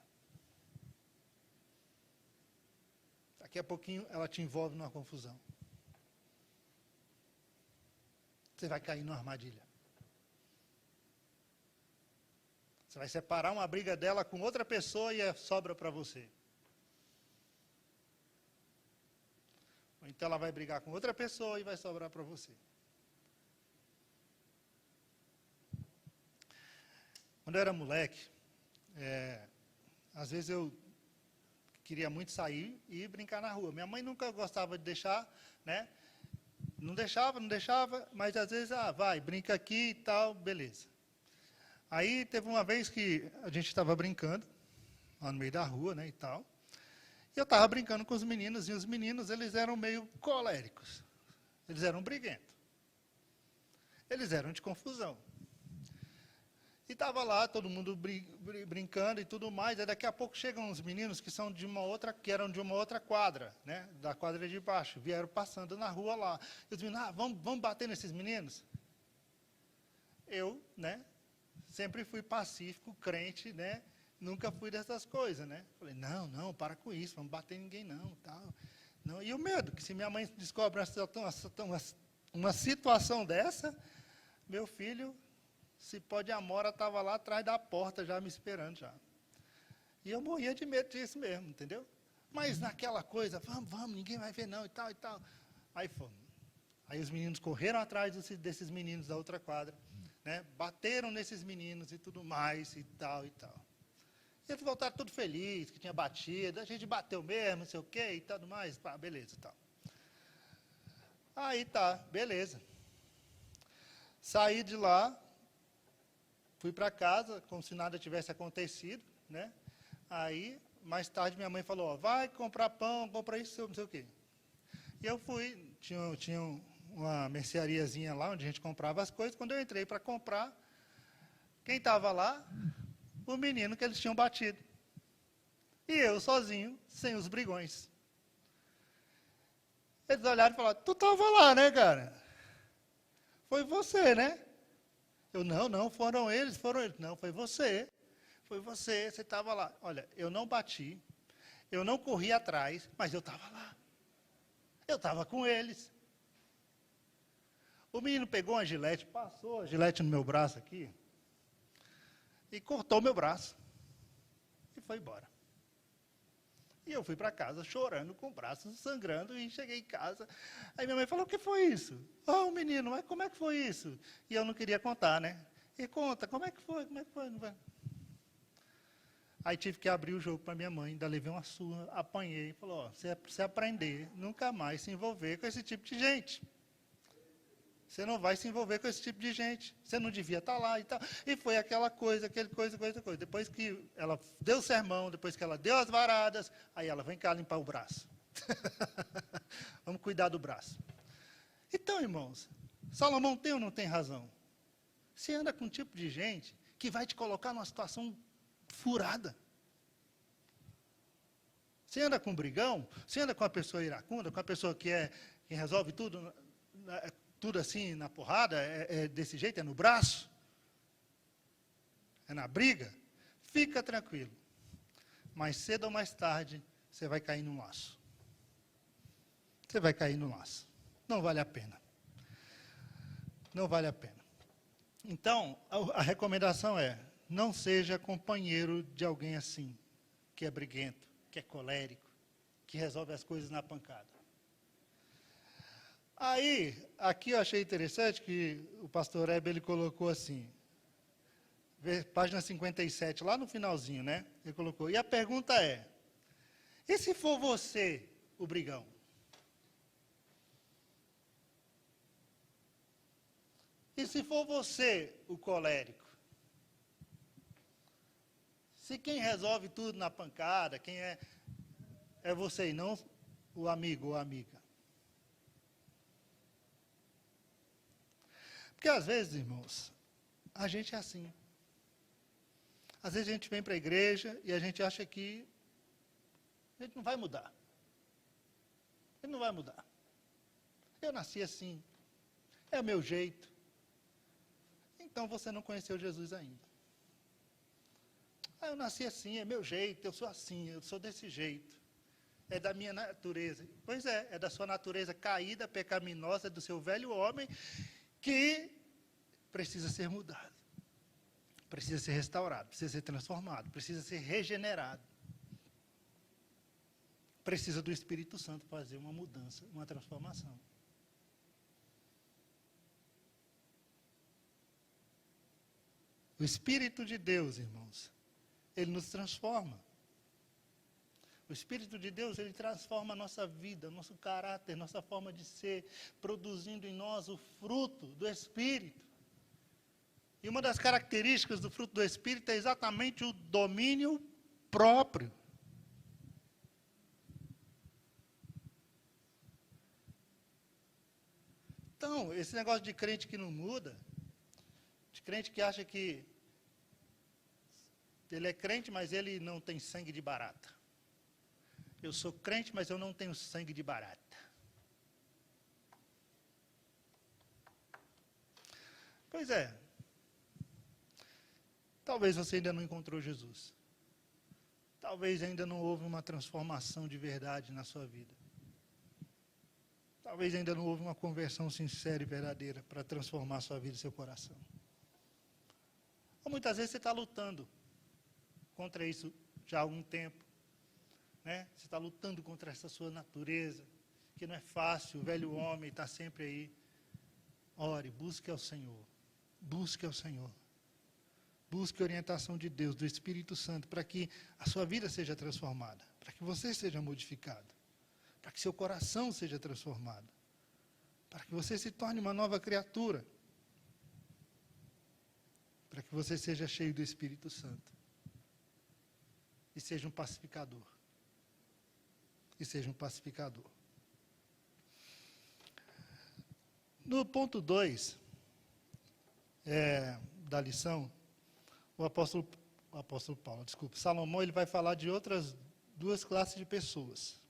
Daqui a pouquinho ela te envolve numa confusão. Você vai cair numa armadilha. Você vai separar uma briga dela com outra pessoa e sobra para você. Ou então ela vai brigar com outra pessoa e vai sobrar para você. Quando eu era moleque, às vezes eu queria muito sair e brincar na rua. Minha mãe nunca gostava de deixar, né? Não deixava, mas às vezes, vai, brinca aqui e tal, beleza. Aí teve uma vez que a gente estava brincando, lá no meio da rua, né, e tal. E eu estava brincando com os meninos, e os meninos, eles eram meio coléricos. Eles eram briguentos. Eles eram de confusão. E estava lá, todo mundo brincando e tudo mais, aí daqui a pouco chegam uns meninos que eram de uma outra quadra, né, da quadra de baixo, vieram passando na rua lá. E os meninos, vamos bater nesses meninos? Eu, né, sempre fui pacífico, crente, né, nunca fui dessas coisas, né. Falei, não, para com isso, vamos bater em ninguém não, tal. Não, e o medo, que se minha mãe descobre uma situação dessa, meu filho... Se pode, a Mora estava lá atrás da porta, já me esperando já. E eu morria de medo disso mesmo, entendeu? Mas naquela coisa, vamos, ninguém vai ver não, e tal, e tal. Aí fomos. Aí os meninos correram atrás desses meninos da outra quadra, né? Bateram nesses meninos e tudo mais, e tal, e tal. E eles voltaram tudo felizes, que tinha batido, a gente bateu mesmo, não sei o quê, e tudo mais, pá, beleza, e tal. Aí tá, beleza. Saí de lá, fui para casa, como se nada tivesse acontecido, né? Aí, mais tarde, minha mãe falou, vai comprar pão, compra isso, não sei o quê. E eu fui, tinha uma merceariazinha lá, onde a gente comprava as coisas. Quando eu entrei para comprar, quem estava lá? O menino que eles tinham batido. E eu, sozinho, sem os brigões. Eles olharam e falaram, tu estava lá, né, cara? Foi você, né? Eu, não, foram eles. Não, foi você, você estava lá. Olha, eu não bati, eu não corri atrás, mas eu estava lá. Eu estava com eles. O menino pegou uma gilete, passou a gilete no meu braço aqui, e cortou meu braço, e foi embora. E eu fui para casa chorando, com o braço sangrando, e cheguei em casa. Aí minha mãe falou, o que foi isso? Menino, mas como é que foi isso? E eu não queria contar, né? E conta, como é que foi? Não vai. Aí tive que abrir o jogo para minha mãe, ainda levei uma surra, apanhei, falou, você aprender, nunca mais se envolver com esse tipo de gente. Você não vai se envolver com esse tipo de gente. Você não devia estar lá e tal. E foi aquela coisa. Depois que ela deu o sermão, depois que ela deu as varadas, aí ela, vem cá limpar o braço. Vamos cuidar do braço. Então, irmãos, Salomão tem ou não tem razão? Você anda com um tipo de gente que vai te colocar numa situação furada. Você anda com um brigão, você anda com uma pessoa iracunda, com uma pessoa que resolve tudo assim na porrada, desse jeito, é no braço, é na briga, fica tranquilo. Mais cedo ou mais tarde, você vai cair num laço. Você vai cair no laço. Não vale a pena. Não vale a pena. Então, a recomendação é, não seja companheiro de alguém assim, que é briguento, que é colérico, que resolve as coisas na pancada. Aí, aqui eu achei interessante que o pastor Hebe, ele colocou assim, página 57, lá no finalzinho, né? Ele colocou, e a pergunta é, e se for você o brigão? E se for você o colérico? Se quem resolve tudo na pancada, quem é você e não o amigo ou a amiga. Porque às vezes, irmãos, a gente é assim. Às vezes a gente vem para a igreja e a gente acha que a gente não vai mudar. Ele não vai mudar. Eu nasci assim. É o meu jeito. Então você não conheceu Jesus ainda. Eu nasci assim, é meu jeito, eu sou assim, eu sou desse jeito. É da minha natureza. Pois é da sua natureza caída, pecaminosa, do seu velho homem, que precisa ser mudado. Precisa ser restaurado, precisa ser transformado, precisa ser regenerado. Precisa do Espírito Santo fazer uma mudança, uma transformação. O Espírito de Deus, irmãos, ele nos transforma. O Espírito de Deus, ele transforma a nossa vida, nosso caráter, nossa forma de ser, produzindo em nós o fruto do Espírito. E uma das características do fruto do Espírito é exatamente o domínio próprio. Então, esse negócio de crente que não muda, de crente que acha que ele é crente, mas ele não tem sangue de barata. Eu sou crente, mas eu não tenho sangue de barata. Pois é. Talvez você ainda não encontrou Jesus. Talvez ainda não houve uma transformação de verdade na sua vida. Talvez ainda não houve uma conversão sincera e verdadeira para transformar a sua vida e seu coração. Ou muitas vezes você está lutando contra isso já há algum tempo. Né? Você está lutando contra essa sua natureza, que não é fácil, o velho homem está sempre aí. Ore, busque ao Senhor. Busque ao Senhor. Busque a orientação de Deus, do Espírito Santo, para que a sua vida seja transformada, para que você seja modificado, para que seu coração seja transformado, para que você se torne uma nova criatura, para que você seja cheio do Espírito Santo e seja um pacificador. E seja um pacificador. No ponto 2 da lição, o apóstolo Paulo, Salomão, ele vai falar de outras duas classes de pessoas.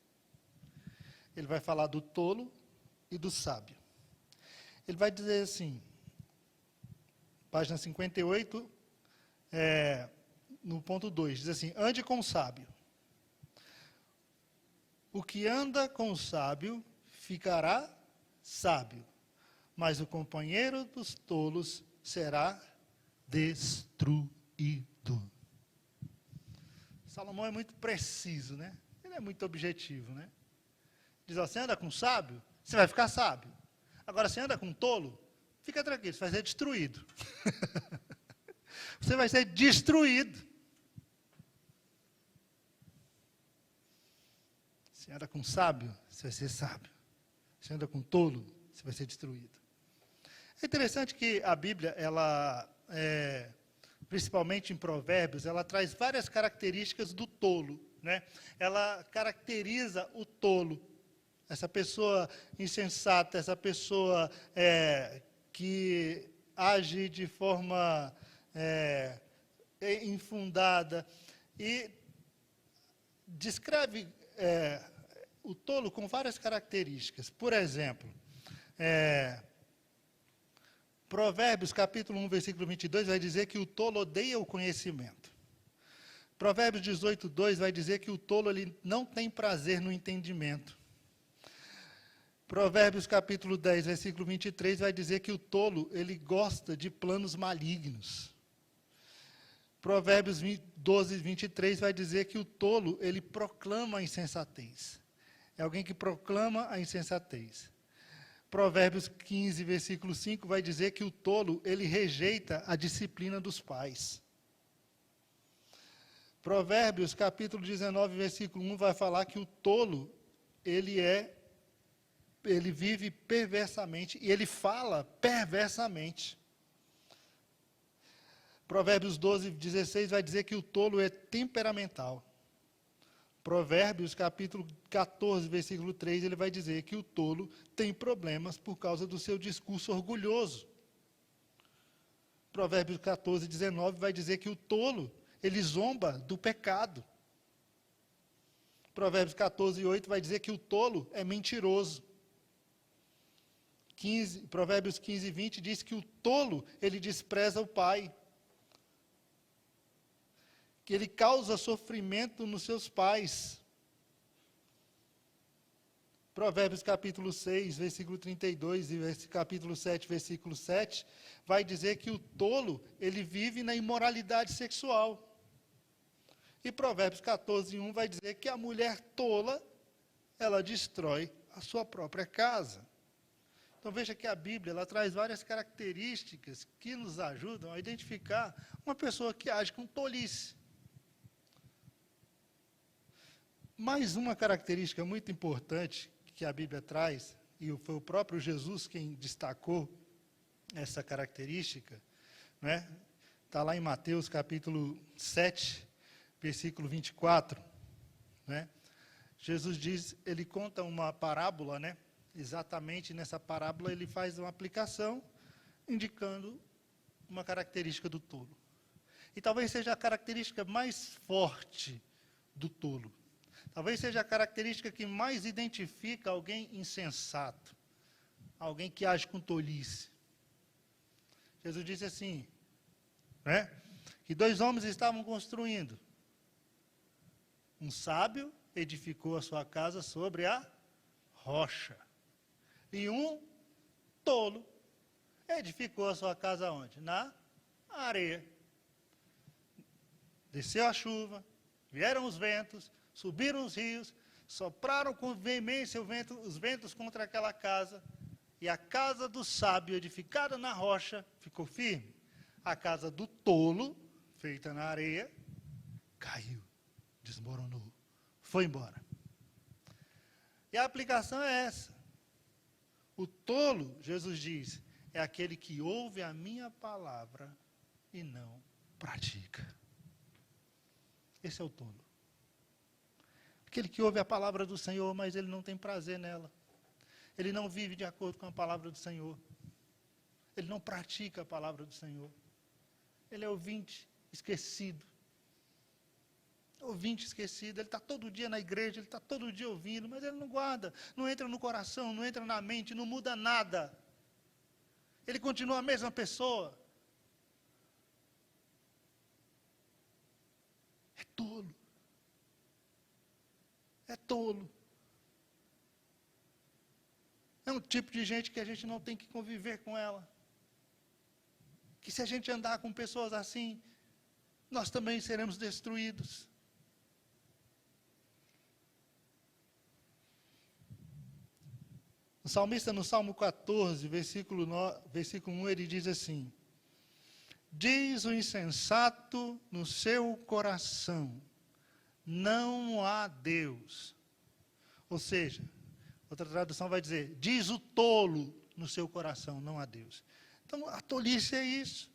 Ele vai falar do tolo e do sábio. Ele vai dizer assim, página 58, no ponto 2, diz assim: ande com o sábio. O que anda com o sábio ficará sábio, mas o companheiro dos tolos será destruído. Salomão é muito preciso, né? Ele é muito objetivo, né? Diz, ó, você anda com sábio, você vai ficar sábio. Agora, você anda com tolo, fica tranquilo, você vai ser destruído. Você vai ser destruído. Se anda com sábio, você vai ser sábio. Se anda com tolo, você vai ser destruído. É interessante que a Bíblia, ela, principalmente em Provérbios, ela traz várias características do tolo, né? Ela caracteriza o tolo, essa pessoa insensata, essa pessoa que age de forma infundada, e descreve o tolo com várias características. Por exemplo, Provérbios, capítulo 1, versículo 22, vai dizer que o tolo odeia o conhecimento. Provérbios 18, 2 vai dizer que o tolo ele não tem prazer no entendimento. Provérbios, capítulo 10, versículo 23, vai dizer que o tolo ele gosta de planos malignos. Provérbios 12, 23 vai dizer que o tolo ele proclama a insensatez. É alguém que proclama a insensatez. Provérbios 15, versículo 5, vai dizer que o tolo, ele rejeita a disciplina dos pais. Provérbios, capítulo 19, versículo 1, vai falar que o tolo, ele vive perversamente, e ele fala perversamente. Provérbios 12, 16 vai dizer que o tolo é temperamental. Provérbios, capítulo 14, versículo 3, ele vai dizer que o tolo tem problemas por causa do seu discurso orgulhoso. Provérbios 14, 19 vai dizer que o tolo, ele zomba do pecado. Provérbios 14, 8 vai dizer que o tolo é mentiroso. Provérbios 15, 20 diz que o tolo, ele despreza o pai. Que ele causa sofrimento nos seus pais. Provérbios capítulo 6, versículo 32 e capítulo 7, versículo 7, vai dizer que o tolo, ele vive na imoralidade sexual. E Provérbios 14, 1 vai dizer que a mulher tola, ela destrói a sua própria casa. Então veja que a Bíblia, ela traz várias características que nos ajudam a identificar uma pessoa que age com tolice. Mais uma característica muito importante que a Bíblia traz, e foi o próprio Jesus quem destacou essa característica, né? Está lá em Mateus capítulo 7, versículo 24, né? Jesus diz, ele conta uma parábola, né? Exatamente nessa parábola ele faz uma aplicação, indicando uma característica do tolo. E talvez seja a característica mais forte do tolo. Talvez seja a característica que mais identifica alguém insensato, alguém que age com tolice. Jesus disse assim, né, que 2 homens estavam construindo. Um sábio edificou a sua casa sobre a rocha. E um tolo edificou a sua casa onde? Na areia. Desceu a chuva, vieram os ventos, subiram os rios, sopraram com veemência os ventos contra aquela casa, e a casa do sábio, edificada na rocha, ficou firme. A casa do tolo, feita na areia, caiu, desmoronou, foi embora. E a aplicação é essa. O tolo, Jesus diz, é aquele que ouve a minha palavra e não pratica. Esse é o tolo. Aquele que ouve a palavra do Senhor, mas ele não tem prazer nela. Ele não vive de acordo com a palavra do Senhor. Ele não pratica a palavra do Senhor. Ele é ouvinte esquecido. Ouvinte esquecido. Ele está todo dia na igreja, ele está todo dia ouvindo, mas ele não guarda, não entra no coração, não entra na mente, não muda nada. Ele continua a mesma pessoa. É tolo. É tolo. É um tipo de gente que a gente não tem que conviver com ela. Que se a gente andar com pessoas assim, nós também seremos destruídos. O salmista, no Salmo 14, versículo 1, ele diz assim: diz o insensato no seu coração, não há Deus. Ou seja, outra tradução vai dizer, diz o tolo no seu coração, não há Deus. Então, a tolice é isso.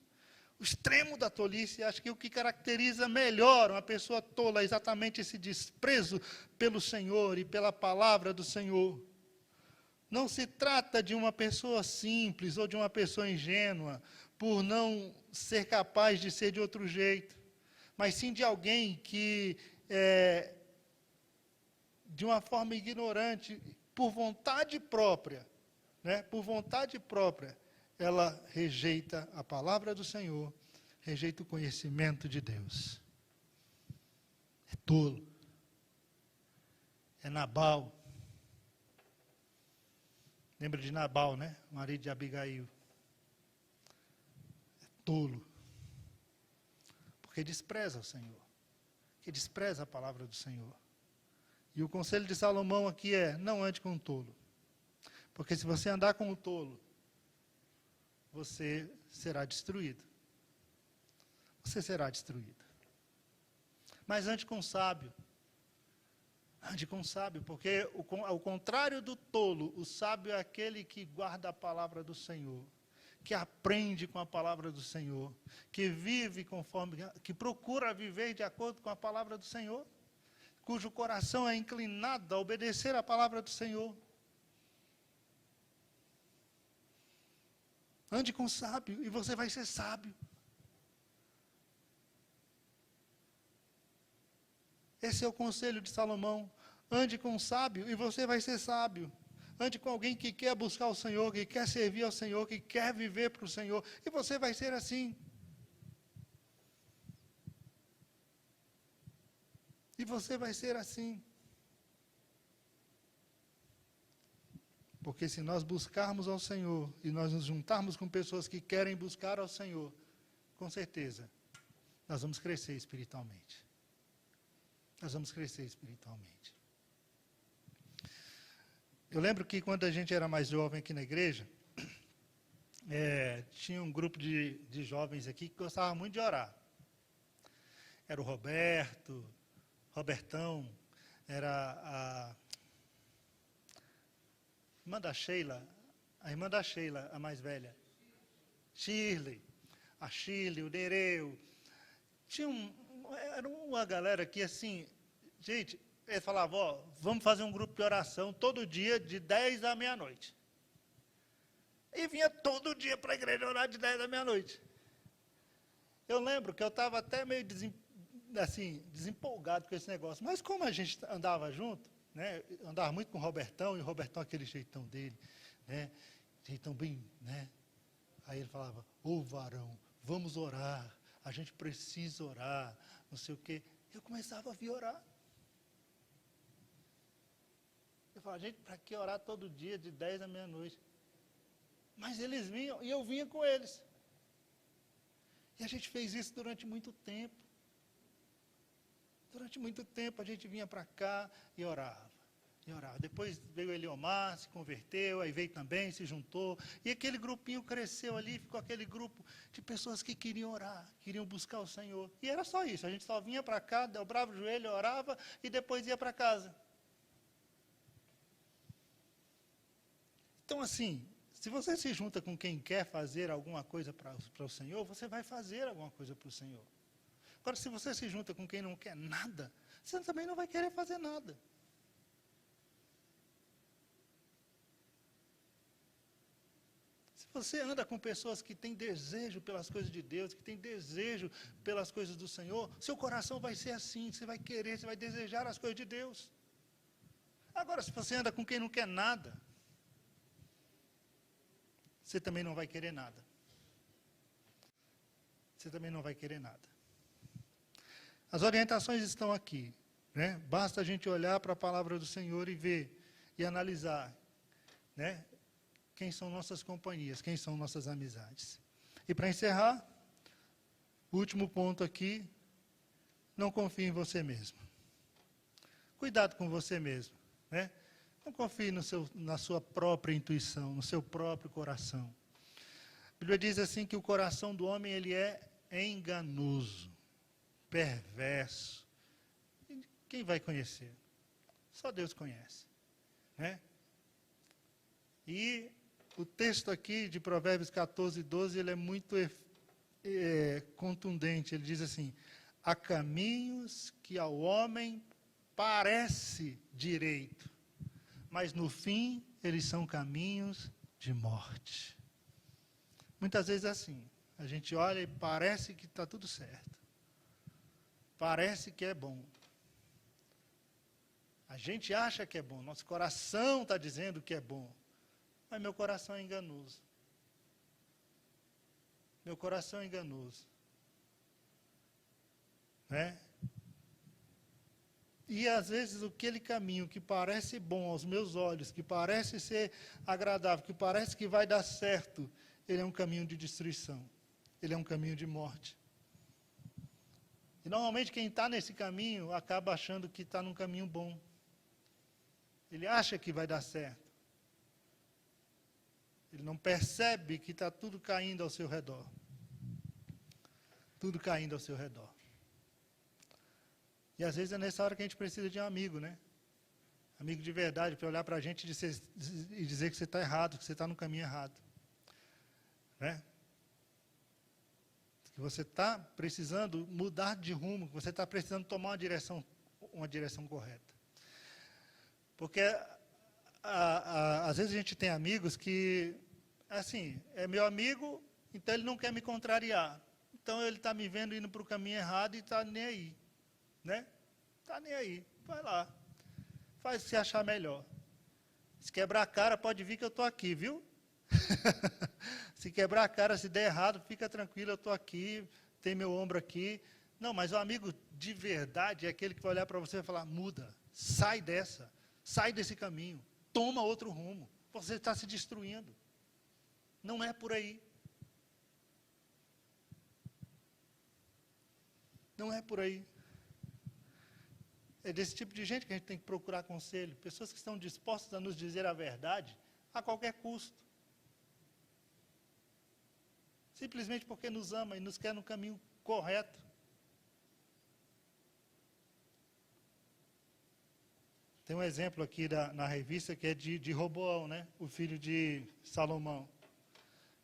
O extremo da tolice, acho que o que caracteriza melhor uma pessoa tola é exatamente esse desprezo pelo Senhor e pela palavra do Senhor. Não se trata de uma pessoa simples ou de uma pessoa ingênua, por não ser capaz de ser de outro jeito, mas sim de alguém que, de uma forma ignorante, por vontade própria, né, por vontade própria, ela rejeita a palavra do Senhor, rejeita o conhecimento de Deus. É tolo. É Nabal. Lembra de Nabal, né? O marido de Abigail. É tolo. Porque despreza o Senhor. Que despreza a palavra do Senhor. E o conselho de Salomão aqui é, não ande com o tolo. Porque se você andar com o tolo, você será destruído. Você será destruído. Mas ande com o sábio. Ande com o sábio, porque ao contrário do tolo, o sábio é aquele que guarda a palavra do Senhor, que aprende com a palavra do Senhor, que vive conforme, que procura viver de acordo com a palavra do Senhor, cujo coração é inclinado a obedecer a palavra do Senhor. Ande com sábio e você vai ser sábio. Esse é o conselho de Salomão. Ande com sábio e você vai ser sábio. Ande com alguém que quer buscar o Senhor, que quer servir ao Senhor, que quer viver para o Senhor, e você vai ser assim. E você vai ser assim. Porque se nós buscarmos ao Senhor e nós nos juntarmos com pessoas que querem buscar ao Senhor, com certeza, nós vamos crescer espiritualmente. Nós vamos crescer espiritualmente. Eu lembro que quando a gente era mais jovem aqui na igreja, tinha um grupo de jovens aqui que gostava muito de orar. Era o Robertão, era a irmã da Sheila, a mais velha, Shirley, o Nereu. Era uma galera que, assim, gente, ele falava, vamos fazer um grupo de oração todo dia, de 10 à meia-noite. E vinha todo dia para a igreja orar de 10 à meia-noite. Eu lembro que eu estava até meio desempolgado com esse negócio, mas como a gente andava junto, né, andava muito com o Robertão, e o Robertão aquele jeitão dele, né, jeitão bem, né, aí ele falava, varão, vamos orar, a gente precisa orar, não sei o quê. Eu começava a vir orar. Eu falava, gente, para que orar todo dia, de 10 à meia-noite? Mas eles vinham, e eu vinha com eles. E a gente fez isso durante muito tempo. Durante muito tempo a gente vinha para cá e orava. Depois veio o Eliomar, se converteu, aí veio também, se juntou. E aquele grupinho cresceu ali, ficou aquele grupo de pessoas que queriam orar, queriam buscar o Senhor. E era só isso, a gente só vinha para cá, dobrava o joelho, orava e depois ia para casa. Então, assim, se você se junta com quem quer fazer alguma coisa para o Senhor, você vai fazer alguma coisa para o Senhor. Agora, se você se junta com quem não quer nada, você também não vai querer fazer nada. Se você anda com pessoas que têm desejo pelas coisas de Deus, que têm desejo pelas coisas do Senhor, seu coração vai ser assim, você vai querer, você vai desejar as coisas de Deus. Agora, se você anda com quem não quer nada, você também não vai querer nada. Você também não vai querer nada. As orientações estão aqui, né? Basta a gente olhar para a palavra do Senhor e ver, e analisar, né? Quem são nossas companhias, quem são nossas amizades. E para encerrar, o último ponto aqui, não confie em você mesmo. Cuidado com você mesmo, né? Não confie na sua própria intuição, no seu próprio coração. A Bíblia diz assim que o coração do homem ele é enganoso, perverso. E quem vai conhecer? Só Deus conhece, né? E o texto aqui de Provérbios 14, 12, ele é muito contundente. Ele diz assim, há caminhos que ao homem parece direito, mas no fim eles são caminhos de morte. Muitas vezes é assim, a gente olha e parece que está tudo certo. Parece que é bom. A gente acha que é bom, nosso coração está dizendo que é bom. Mas meu coração é enganoso. Meu coração é enganoso. Né? E às vezes aquele caminho que parece bom aos meus olhos, que parece ser agradável, que parece que vai dar certo, ele é um caminho de destruição. Ele é um caminho de morte. E normalmente quem está nesse caminho acaba achando que está num caminho bom. Ele acha que vai dar certo. Ele não percebe que está tudo caindo ao seu redor. Tudo caindo ao seu redor. E às vezes é nessa hora que a gente precisa de um amigo, né? Amigo de verdade, para olhar para a gente e dizer que você está errado, que você está no caminho errado. né? Que você está precisando mudar de rumo, que você está precisando tomar uma direção correta. Porque, às vezes, a gente tem amigos que, assim, é meu amigo, então ele não quer me contrariar. Então, ele está me vendo indo para o caminho errado e está nem aí. Né? Está nem aí. Vai lá. Faz se achar melhor. Se quebrar a cara, pode vir que eu estou aqui, viu? Se quebrar a cara, se der errado, fica tranquilo, eu estou aqui, tem meu ombro aqui. Não, mas o amigo de verdade é aquele que vai olhar para você e vai falar, muda, sai desse caminho, toma outro rumo, você está se destruindo. Não é por aí. Não é por aí. É desse tipo de gente que a gente tem que procurar conselho. Pessoas que estão dispostas a nos dizer a verdade a qualquer custo. Simplesmente porque nos ama e nos quer no caminho correto. Tem um exemplo aqui na revista que é de Roboão, né? O filho de Salomão.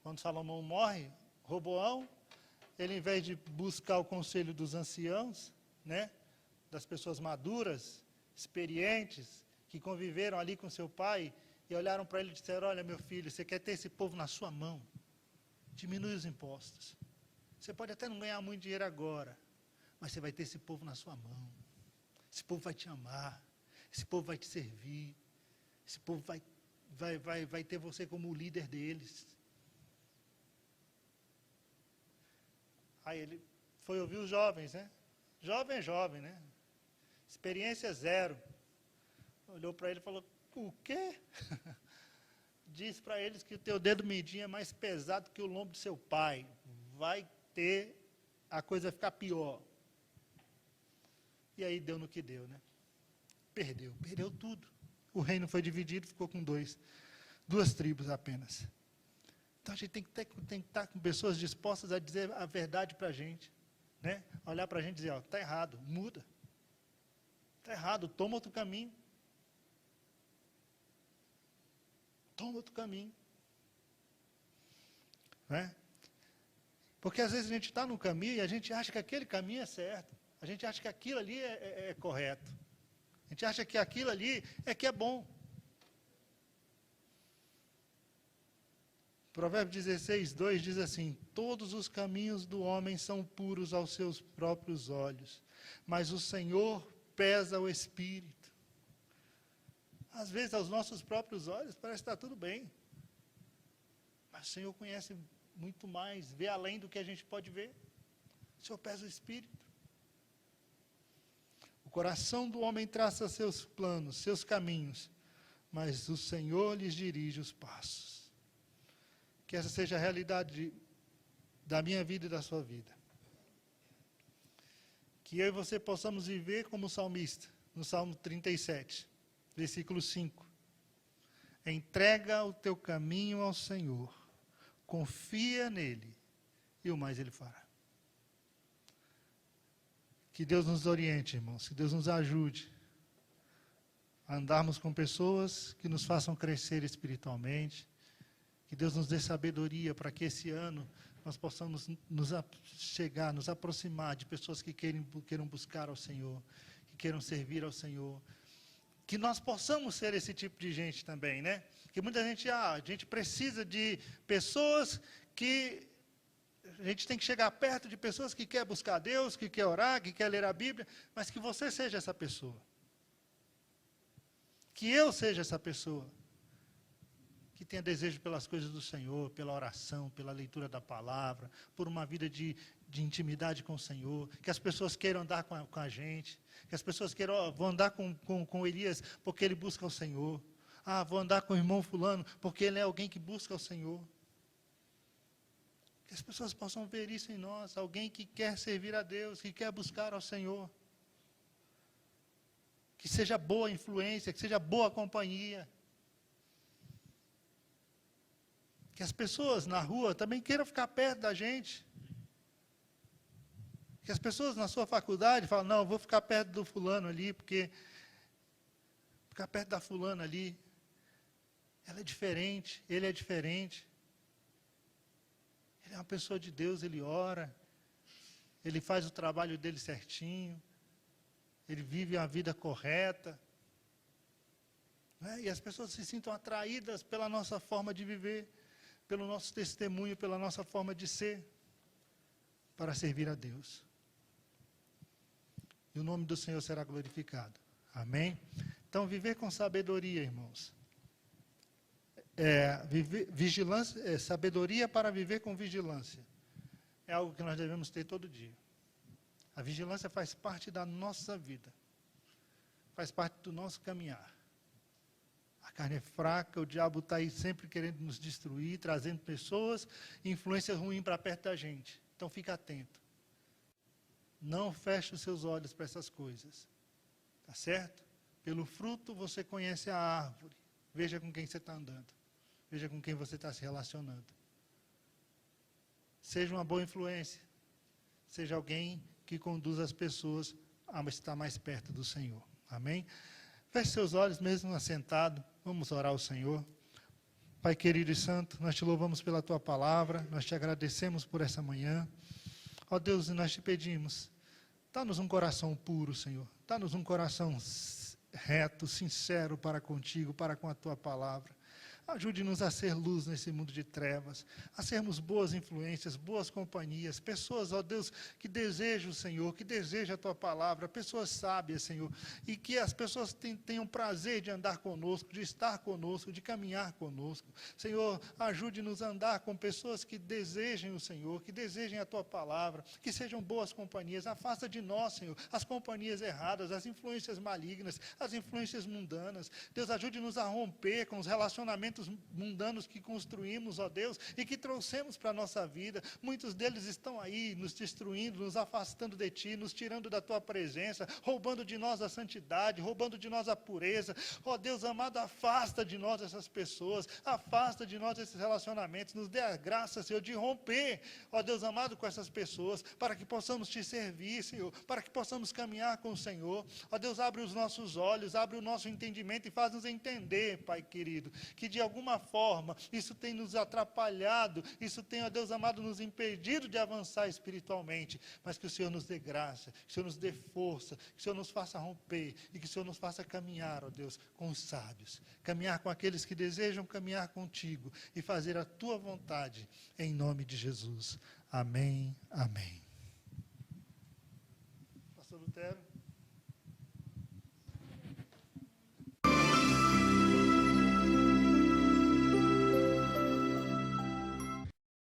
Quando Salomão morre, Roboão, ele, em vez de buscar o conselho dos anciãos, né? Das pessoas maduras, experientes, que conviveram ali com seu pai, e olharam para ele e disseram, olha, meu filho, você quer ter esse povo na sua mão? Diminui os impostos. Você pode até não ganhar muito dinheiro agora, mas você vai ter esse povo na sua mão. Esse povo vai te amar, esse povo vai te servir, esse povo vai ter você como o líder deles. Aí ele foi ouvir os jovens, né? Jovem, né? Experiência zero. Olhou para ele e falou, o quê? Diz para eles que o teu dedo mindinho é mais pesado que o lombo do seu pai. A coisa vai ficar pior. E aí deu no que deu, né? Perdeu tudo. O reino foi dividido, ficou com duas tribos apenas. Então a gente tem que estar com pessoas dispostas a dizer a verdade para a gente. Né? Olhar para a gente e dizer, está errado, muda. Está errado, toma outro caminho. Toma outro caminho. Né? Porque às vezes a gente está no caminho e a gente acha que aquele caminho é certo. A gente acha que aquilo ali é correto. A gente acha que aquilo ali é que é bom. Provérbios 16, 2 diz assim, todos os caminhos do homem são puros aos seus próprios olhos, mas o Senhor pesa o espírito. Às vezes, aos nossos próprios olhos, parece que está tudo bem. Mas o Senhor conhece muito mais, vê além do que a gente pode ver. O Senhor pesa o espírito. O coração do homem traça seus planos, seus caminhos, mas o Senhor lhes dirige os passos. Que essa seja a realidade da minha vida e da sua vida. Que eu e você possamos viver como salmista, no Salmo 37, versículo 5. Entrega o teu caminho ao Senhor, confia nele, e o mais ele fará. Que Deus nos oriente, irmãos, que Deus nos ajude a andarmos com pessoas que nos façam crescer espiritualmente, que Deus nos dê sabedoria para que esse ano nós possamos nos aproximar de pessoas que queiram buscar ao Senhor, que queiram servir ao Senhor. Que nós possamos ser esse tipo de gente também, né? Que muita gente, a gente precisa de pessoas que... A gente tem que chegar perto de pessoas que querem buscar a Deus, que querem orar, que querem ler a Bíblia, mas que você seja essa pessoa. Que eu seja essa pessoa. Que tenha desejo pelas coisas do Senhor, pela oração, pela leitura da palavra, por uma vida de intimidade com o Senhor, que as pessoas queiram andar com a gente, que as pessoas vão andar com Elias porque ele busca o Senhor. Ah, vou andar com o irmão fulano porque ele é alguém que busca o Senhor. Que as pessoas possam ver isso em nós, alguém que quer servir a Deus, que quer buscar ao Senhor. Que seja boa influência, que seja boa companhia. Que as pessoas na rua também queiram ficar perto da gente. Que as pessoas na sua faculdade falam, não, eu vou ficar perto do fulano ali, porque ficar perto da fulana ali, ela é diferente, ele é diferente. Ele é uma pessoa de Deus, ele ora, ele faz o trabalho dele certinho, ele vive a vida correta. Né? E as pessoas se sintam atraídas pela nossa forma de viver, pelo nosso testemunho, pela nossa forma de ser, para servir a Deus. E o nome do Senhor será glorificado. Amém? Então, viver com sabedoria, irmãos. Vigilância, sabedoria para viver com vigilância. É algo que nós devemos ter todo dia. A vigilância faz parte da nossa vida. Faz parte do nosso caminhar. A carne é fraca, o diabo está aí sempre querendo nos destruir, trazendo pessoas e influências ruins para perto da gente. Então, fica atento. Não feche os seus olhos para essas coisas. Tá certo? Pelo fruto você conhece a árvore. Veja com quem você está andando. Veja com quem você está se relacionando. Seja uma boa influência. Seja alguém que conduza as pessoas a estar mais perto do Senhor. Amém? Feche seus olhos, mesmo assentado. Vamos orar ao Senhor. Pai querido e santo, nós te louvamos pela tua palavra. Nós te agradecemos por essa manhã. Ó Deus, nós te pedimos, dá-nos um coração puro, Senhor. Dá-nos um coração reto, sincero para contigo, para com a tua palavra. Ajude-nos a ser luz nesse mundo de trevas, a sermos boas influências, boas companhias, pessoas, ó Deus, que desejam o Senhor, que desejam a Tua palavra, pessoas sábias, Senhor, e que as pessoas tenham prazer de andar conosco, de estar conosco, de caminhar conosco. Senhor, ajude-nos a andar com pessoas que desejem o Senhor, que desejem a Tua palavra, que sejam boas companhias. Afasta de nós, Senhor, as companhias erradas, as influências malignas, as influências mundanas. Deus, ajude-nos a romper com os relacionamentos mundanos que construímos, ó Deus, e que trouxemos para a nossa vida. Muitos deles estão aí, nos destruindo, nos afastando de Ti, nos tirando da Tua presença, roubando de nós a santidade, roubando de nós a pureza. Ó Deus amado, afasta de nós essas pessoas, afasta de nós esses relacionamentos, nos dê a graça, Senhor, de romper, ó Deus amado, com essas pessoas, para que possamos Te servir, Senhor, para que possamos caminhar com o Senhor. Ó Deus, abre os nossos olhos, abre o nosso entendimento e faz-nos entender, Pai querido, que de alguma forma isso tem nos atrapalhado, isso tem, ó Deus amado, nos impedido de avançar espiritualmente, mas que o Senhor nos dê graça, que o Senhor nos dê força, que o Senhor nos faça romper e que o Senhor nos faça caminhar, ó Deus, com os sábios, caminhar com aqueles que desejam caminhar contigo e fazer a Tua vontade, em nome de Jesus. Amém, amém. Pastor Lutero.